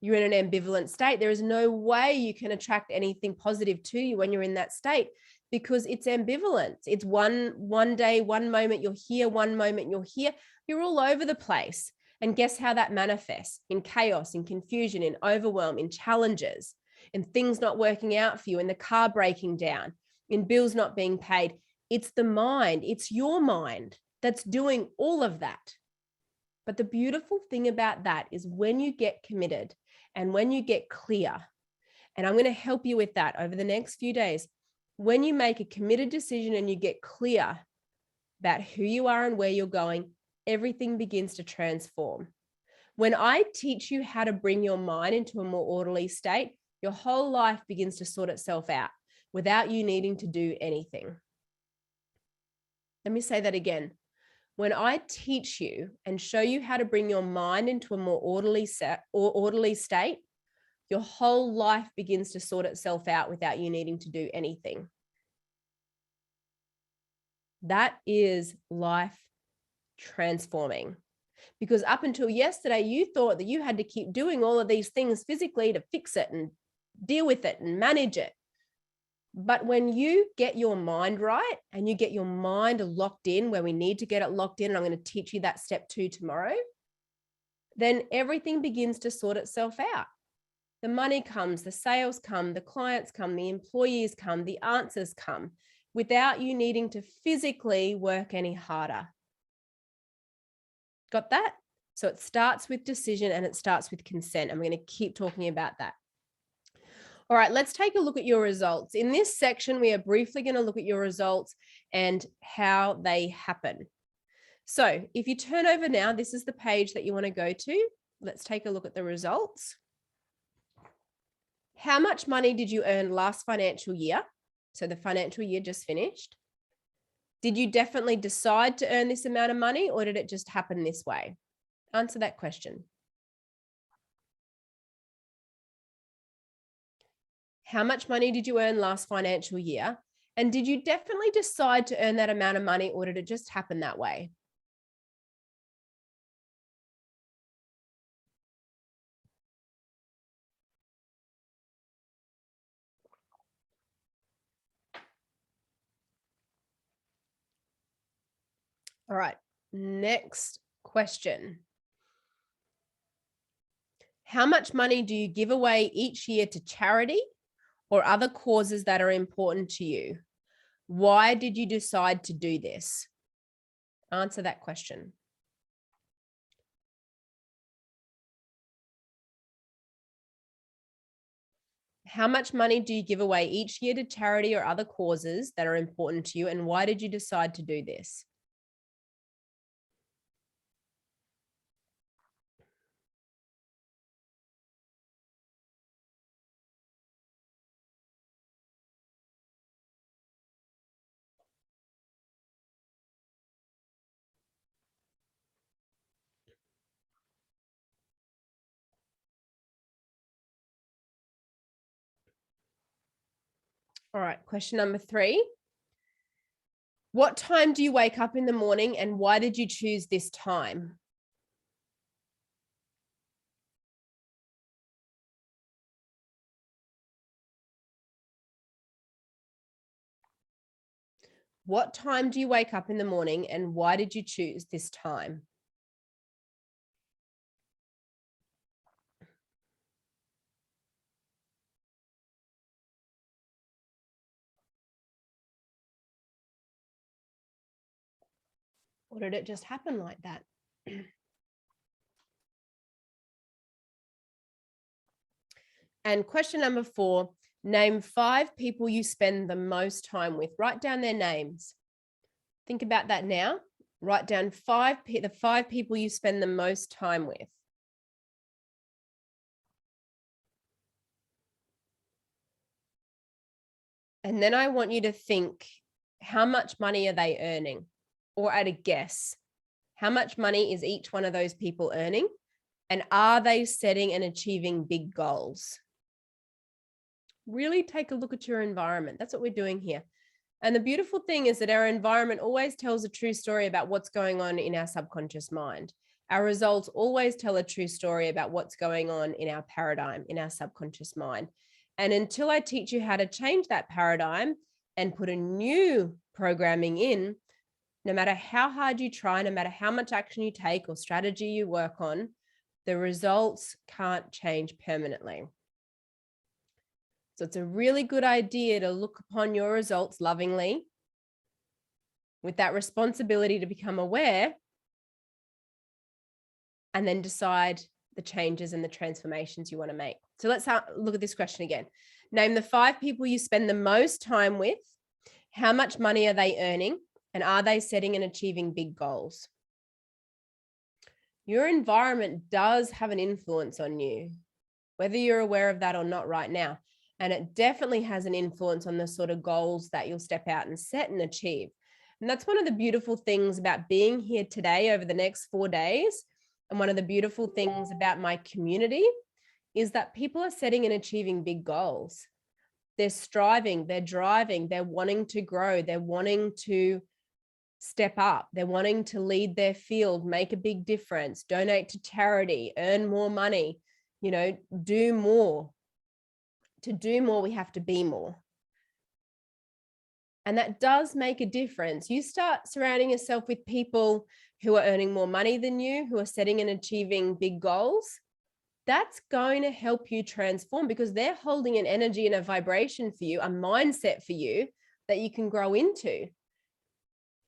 you're in an ambivalent state. There is no way you can attract anything positive to you when you're in that state, because it's ambivalent. It's one day, one moment you're here, one moment you're here. You're all over the place. And guess how that manifests? In chaos, in confusion, in overwhelm, in challenges, in things not working out for you, in the car breaking down, in bills not being paid. It's the mind. It's your mind that's doing all of that. But the beautiful thing about that is when you get committed and when you get clear, and I'm going to help you with that over the next few days, when you make a committed decision and you get clear about who you are and where you're going, everything begins to transform. When I teach you how to bring your mind into a more orderly state, your whole life begins to sort itself out without you needing to do anything. Let me say that again. When I teach you and show you how to bring your mind into a more orderly state, your whole life begins to sort itself out without you needing to do anything. That is life transforming. Because up until yesterday, you thought that you had to keep doing all of these things physically to fix it and deal with it and manage it. But when you get your mind right and you get your mind locked in where we need to get it locked in, and I'm going to teach you that step 2 tomorrow, then everything begins to sort itself out. The money comes, the sales come, the clients come, the employees come, the answers come without you needing to physically work any harder. Got that? So it starts with decision and it starts with consent. I'm going to keep talking about that. All right, let's take a look at your results. In this section, we are briefly going to look at your results and how they happen. So if you turn over now, this is the page that you want to go to. Let's take a look at the results. How much money did you earn last financial year? So the financial year just finished. Did you definitely decide to earn this amount of money, or did it just happen this way? Answer that question. How much money did you earn last financial year? And did you definitely decide to earn that amount of money, or did it just happen that way? All right, next question. How much money do you give away each year to charity or other causes that are important to you? Why did you decide to do this? Answer that question. How much money do you give away each year to charity or other causes that are important to you, and why did you decide to do this? All right, question number 3. What time do you wake up in the morning, and why did you choose this time? What time do you wake up in the morning, and why did you choose this time? Or did it just happen like that? And question number 4, name 5 people you spend the most time with. Write down their names. Think about that now. Write down the 5 people you spend the most time with. And then I want you to think, how much money are they earning? Or at a guess, how much money is each one of those people earning? And are they setting and achieving big goals? Really take a look at your environment. That's what we're doing here. And the beautiful thing is that our environment always tells a true story about what's going on in our subconscious mind. Our results always tell a true story about what's going on in our paradigm, in our subconscious mind. And until I teach you how to change that paradigm and put a new programming in, no matter how hard you try, no matter how much action you take or strategy you work on, the results can't change permanently. So it's a really good idea to look upon your results lovingly with that responsibility to become aware, and then decide the changes and the transformations you want to make. So let's look at this question again. Name the 5 people you spend the most time with. How much money are they earning? And are they setting and achieving big goals? Your environment does have an influence on you, whether you're aware of that or not right now. And it definitely has an influence on the sort of goals that you'll step out and set and achieve. And that's one of the beautiful things about being here today over the next 4 days. And one of the beautiful things about my community is that people are setting and achieving big goals. They're striving, they're driving, they're wanting to grow, they're wanting to step up, they're wanting to lead their field, make a big difference, donate to charity, earn more money, do more. To do more, we have to be more. And that does make a difference. You start surrounding yourself with people who are earning more money than you, who are setting and achieving big goals. That's going to help you transform, because they're holding an energy and a vibration for you, a mindset for you that you can grow into.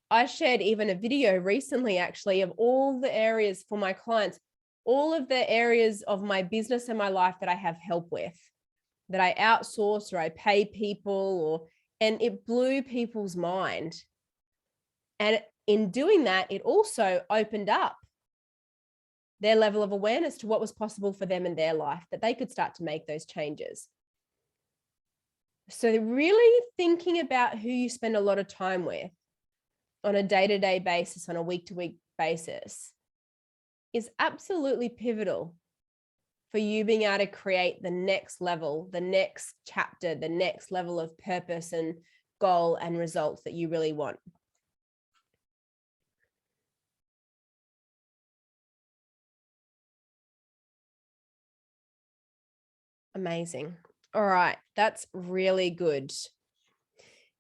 I shared even a video recently, actually, of all the areas for my clients, all of the areas of my business and my life that I have help with, that I outsource or I pay people, and it blew people's mind. And in doing that, it also opened up their level of awareness to what was possible for them in their life, that they could start to make those changes. So really thinking about who you spend a lot of time with on a day-to-day basis, on a week-to-week basis, is absolutely pivotal for you being able to create the next level, the next chapter, the next level of purpose and goal and results that you really want. Amazing. All right, that's really good.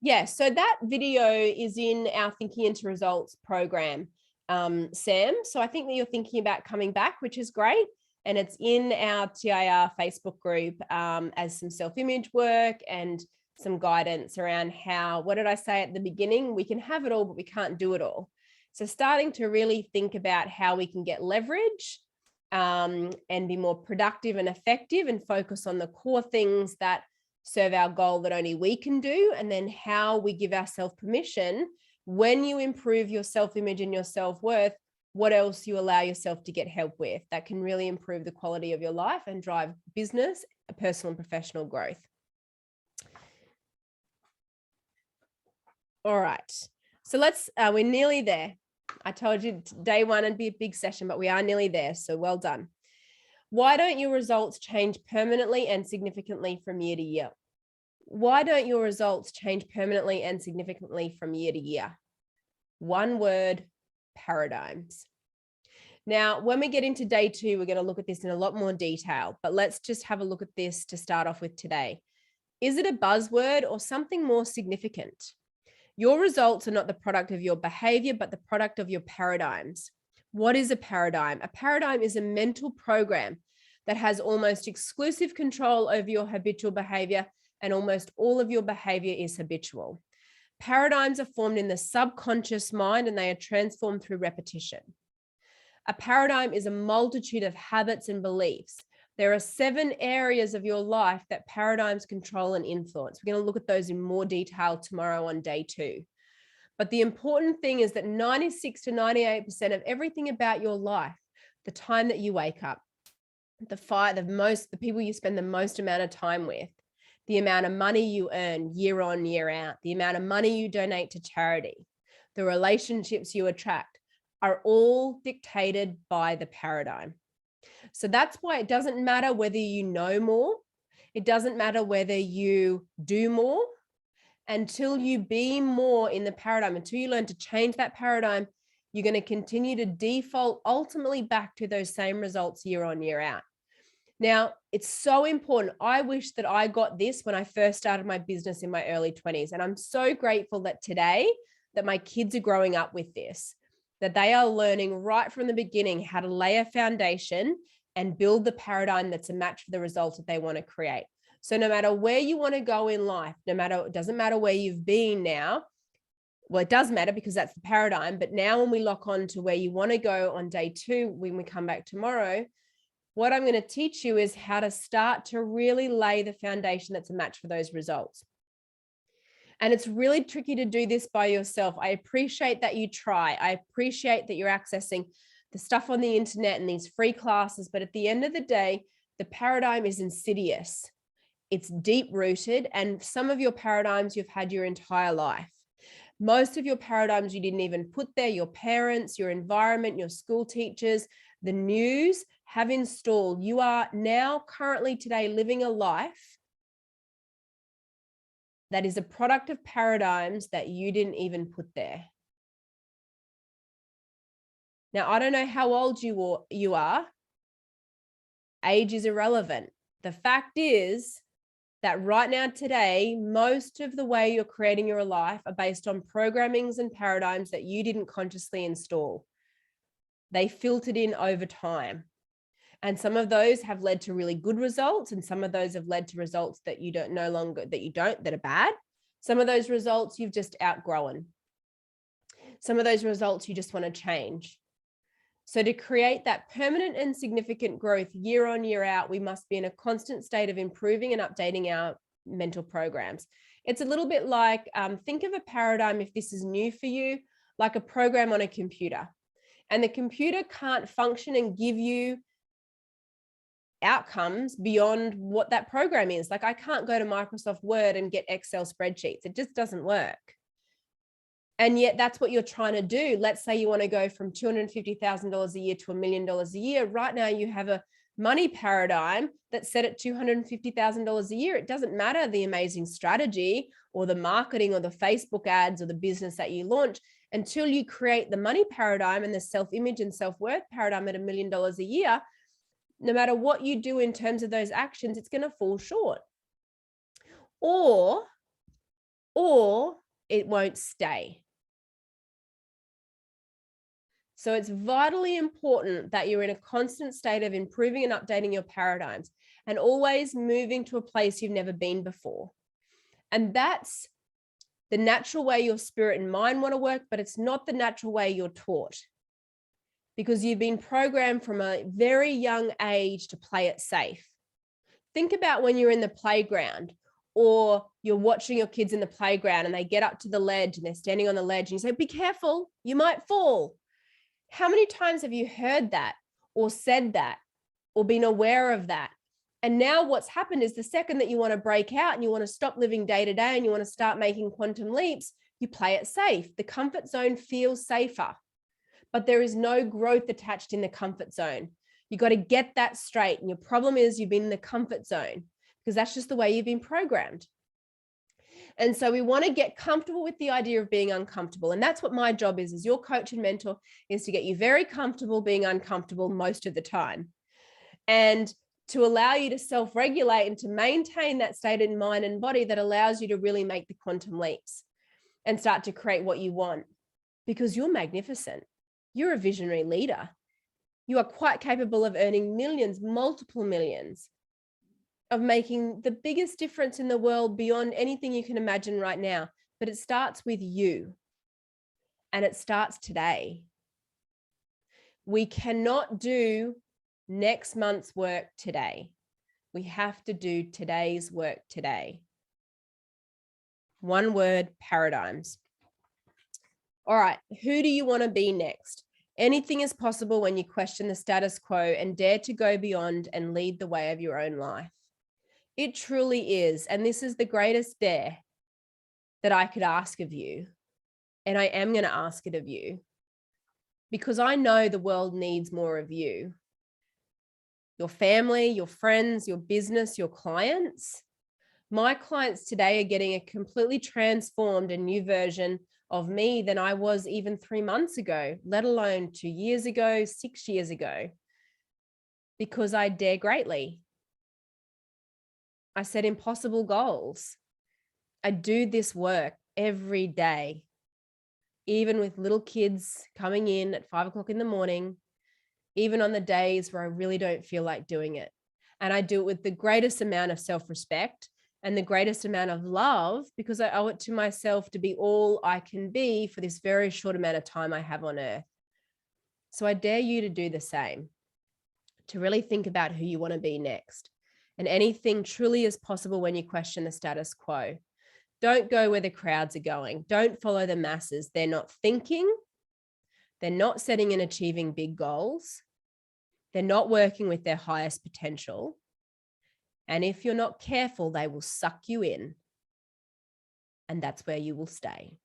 Yeah, so that video is in our Thinking into Results program, Sam. So I think that you're thinking about coming back, which is great. And it's in our TIR Facebook group as some self-image work and some guidance around how, what did I say at the beginning? We can have it all, but we can't do it all. So starting to really think about how we can get leverage and be more productive and effective, and focus on the core things that serve our goal that only we can do, and then how we give ourselves permission. When you improve your self-image and your self-worth, what else you allow yourself to get help with that can really improve the quality of your life and drive business, personal and professional growth. All right, so we're nearly there. I told you day 1 would be a big session, but we are nearly there, so well done. Why don't your results change permanently and significantly from year to year? Why don't your results change permanently and significantly from year to year? One word: paradigms. Now, when we get into day 2, we're going to look at this in a lot more detail, but let's just have a look at this to start off with today. Is it a buzzword or something more significant? Your results are not the product of your behavior, but the product of your paradigms. What is a paradigm? A paradigm is a mental program that has almost exclusive control over your habitual behavior, and almost all of your behavior is habitual. Paradigms are formed in the subconscious mind, and they are transformed through repetition. A paradigm is a multitude of habits and beliefs. There are 7 areas of your life that paradigms control and influence. We're going to look at those in more detail tomorrow on day 2. But the important thing is that 96 to 98% of everything about your life, the time that you wake up, the people you spend the most amount of time with, the amount of money you earn year on, year out, the amount of money you donate to charity, the relationships you attract, are all dictated by the paradigm. So that's why it doesn't matter whether you know more. It doesn't matter whether you do more. Until you be more in the paradigm, until you learn to change that paradigm, you're going to continue to default ultimately back to those same results year on, year out. Now, it's so important. I wish that I got this when I first started my business in my early 20s. And I'm so grateful that today that my kids are growing up with this, that they are learning right from the beginning how to lay a foundation and build the paradigm that's a match for the results that they want to create. So no matter where you want to go in life, it doesn't matter where you've been now. Well, it does matter because that's the paradigm. But now when we lock on to where you want to go on day 2, when we come back tomorrow, what I'm going to teach you is how to start to really lay the foundation that's a match for those results. And it's really tricky to do this by yourself. I appreciate that you try. I appreciate that you're accessing the stuff on the internet and these free classes. But at the end of the day, the paradigm is insidious. It's deep rooted. And some of your paradigms you've had your entire life. Most of your paradigms you didn't even put there. Your parents, your environment, your school teachers, the news have installed. You are now currently today living a life that is a product of paradigms that you didn't even put there. Now, I don't know how old you are. Age is irrelevant. The fact is that right now today, most of the way you're creating your life are based on programmings and paradigms that you didn't consciously install. They filtered in over time. And some of those have led to really good results. And some of those have led to results that that are bad. Some of those results you've just outgrown. Some of those results you just want to change. So to create that permanent and significant growth year on, year out, we must be in a constant state of improving and updating our mental programs. It's a little bit like, think of a paradigm, if this is new for you, like a program on a computer. And the computer can't function and give you outcomes beyond what that program is. Like I can't go to Microsoft Word and get Excel spreadsheets. It just doesn't work. And yet that's what you're trying to do. Let's say you want to go from $250,000 a year to $1 million a year. Right now you have a money paradigm that's set at $250,000 a year. It doesn't matter the amazing strategy or the marketing or the Facebook ads or the business that you launch until you create the money paradigm and the self-image and self-worth paradigm at $1 million a year. No matter what you do in terms of those actions, it's going to fall short. Or it won't stay. So it's vitally important that you're in a constant state of improving and updating your paradigms and always moving to a place you've never been before. And that's the natural way your spirit and mind want to work, but it's not the natural way you're taught, because you've been programmed from a very young age to play it safe. Think about when you're in the playground or you're watching your kids in the playground and they get up to the ledge and they're standing on the ledge and you say, be careful, you might fall. How many times have you heard that or said that or been aware of that? And now what's happened is the second that you want to break out and you want to stop living day to day and you want to start making quantum leaps, you play it safe. The comfort zone feels safer, but there is no growth attached in the comfort zone. You got to get that straight. And your problem is you've been in the comfort zone because that's just the way you've been programmed. And so we want to get comfortable with the idea of being uncomfortable. And that's what my job is as your coach and mentor, is to get you very comfortable being uncomfortable most of the time. And to allow you to self-regulate and to maintain that state in mind and body that allows you to really make the quantum leaps. and start to create what you want, because you're magnificent. You're a visionary leader. You are quite capable of earning millions, multiple millions, of making the biggest difference in the world beyond anything you can imagine right now. But it starts with you, and it starts today. We cannot do next month's work today. We have to do today's work today. One word: paradigms. All right, who do you want to be next? Anything is possible when you question the status quo and dare to go beyond and lead the way of your own life. It truly is. And this is the greatest dare that I could ask of you. And I am going to ask it of you, because I know the world needs more of you. Your family, your friends, your business, your clients. My clients today are getting a completely transformed and new version of me than I was even 3 months ago, let alone 2 years ago, 6 years ago, because I dare greatly. I set impossible goals. I do this work every day, even with little kids coming in at 5 o'clock in the morning, even on the days where I really don't feel like doing it. And I do it with the greatest amount of self-respect and the greatest amount of love, because I owe it to myself to be all I can be for this very short amount of time I have on earth. So I dare you to do the same, to really think about who you want to be next. And anything truly is possible when you question the status quo. Don't go where the crowds are going. Don't follow the masses. They're not thinking. They're not setting and achieving big goals. They're not working with their highest potential. And if you're not careful, they will suck you in. And that's where you will stay.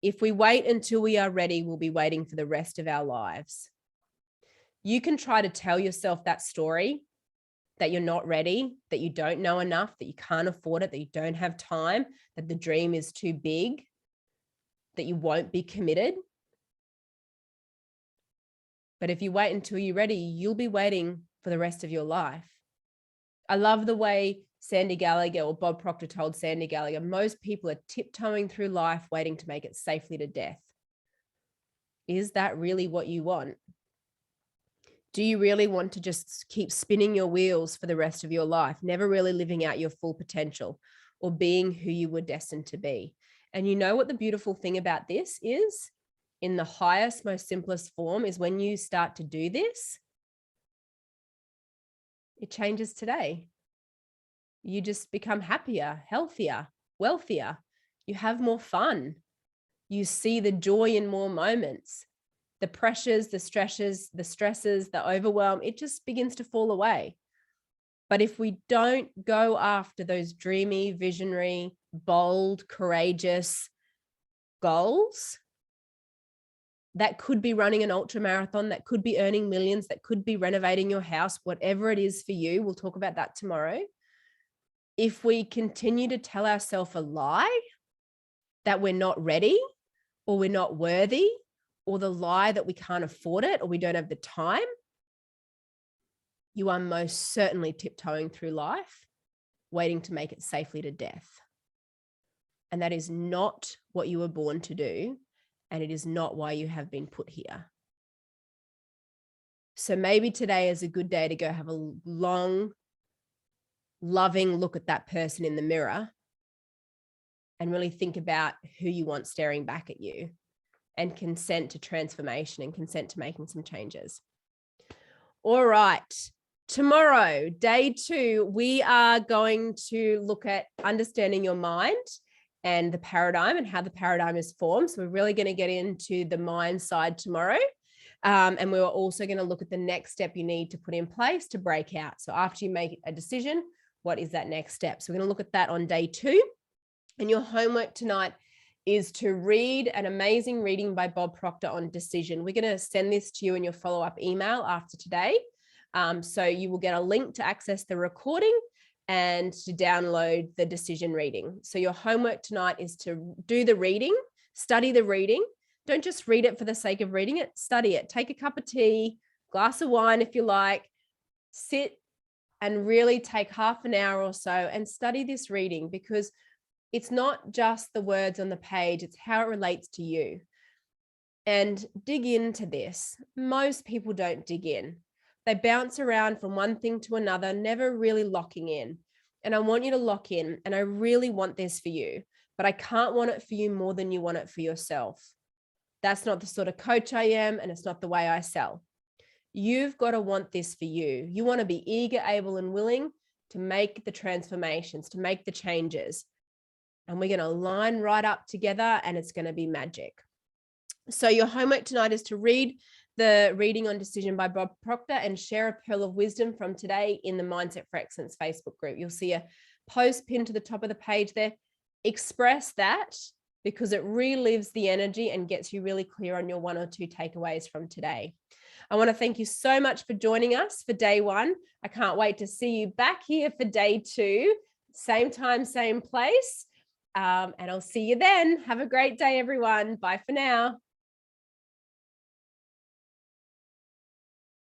If we wait until we are ready, we'll be waiting for the rest of our lives. You can try to tell yourself that story, that you're not ready, that you don't know enough, that you can't afford it, that you don't have time, that the dream is too big, that you won't be committed. But if you wait until you're ready, you'll be waiting for the rest of your life. I love the way Sandy Gallagher, or Bob Proctor, told Sandy Gallagher, most people are tiptoeing through life waiting to make it safely to death. Is that really what you want? Do you really want to just keep spinning your wheels for the rest of your life, never really living out your full potential or being who you were destined to be? And you know what the beautiful thing about this is? In the highest, most simplest form, is when you start to do this, it changes today. You just become happier, healthier, wealthier. You have more fun. You see the joy in more moments. The pressures, the stresses, the overwhelm, it just begins to fall away. But if we don't go after those dreamy, visionary, bold, courageous goals, that could be running an ultra marathon, that could be earning millions, that could be renovating your house, whatever it is for you. We'll talk about that tomorrow. If we continue to tell ourselves a lie that we're not ready, or we're not worthy, or the lie that we can't afford it, or we don't have the time, you are most certainly tiptoeing through life, waiting to make it safely to death. And that is not what you were born to do. And it is not why you have been put here. So maybe today is a good day to go have a long, loving look at that person in the mirror and really think about who you want staring back at you, and consent to transformation and consent to making some changes. All right. Tomorrow, day 2, we are going to look at understanding your mind and the paradigm and how the paradigm is formed. So we're really going to get into the mind side tomorrow. And we're also going to look at the next step you need to put in place to break out. So after you make a decision, what is that next step? So we're going to look at that on day 2. And your homework tonight is to read an amazing reading by Bob Proctor on decision. We're going to send this to you in your follow-up email after today. So you will get a link to access the recording and to download the decision reading. So your homework tonight is to do the reading, study the reading. Don't just read it for the sake of reading it, study it. Take a cup of tea, glass of wine if you like, sit and really take half an hour or so and study this reading, because It's not just the words on the page, it's how it relates to you. And dig into this. Most people don't dig in. They bounce around from one thing to another, never really locking in. And I want you to lock in, and I really want this for you, but I can't want it for you more than you want it for yourself. That's not the sort of coach I am, and it's not the way I sell. You've got to want this for you. You want to be eager, able, and willing to make the transformations, to make the changes. And we're going to line right up together, and it's going to be magic. So your homework tonight is to read the Reading on Decision by Bob Proctor and share a pearl of wisdom from today in the Mindset for Excellence Facebook group. You'll see a post pinned to the top of the page there. Express that, because it relives the energy and gets you really clear on your 1 or 2 takeaways from today. I want to thank you so much for joining us for day 1. I can't wait to see you back here for day 2, same time, same place. And I'll see you then. Have a great day, everyone. Bye for now.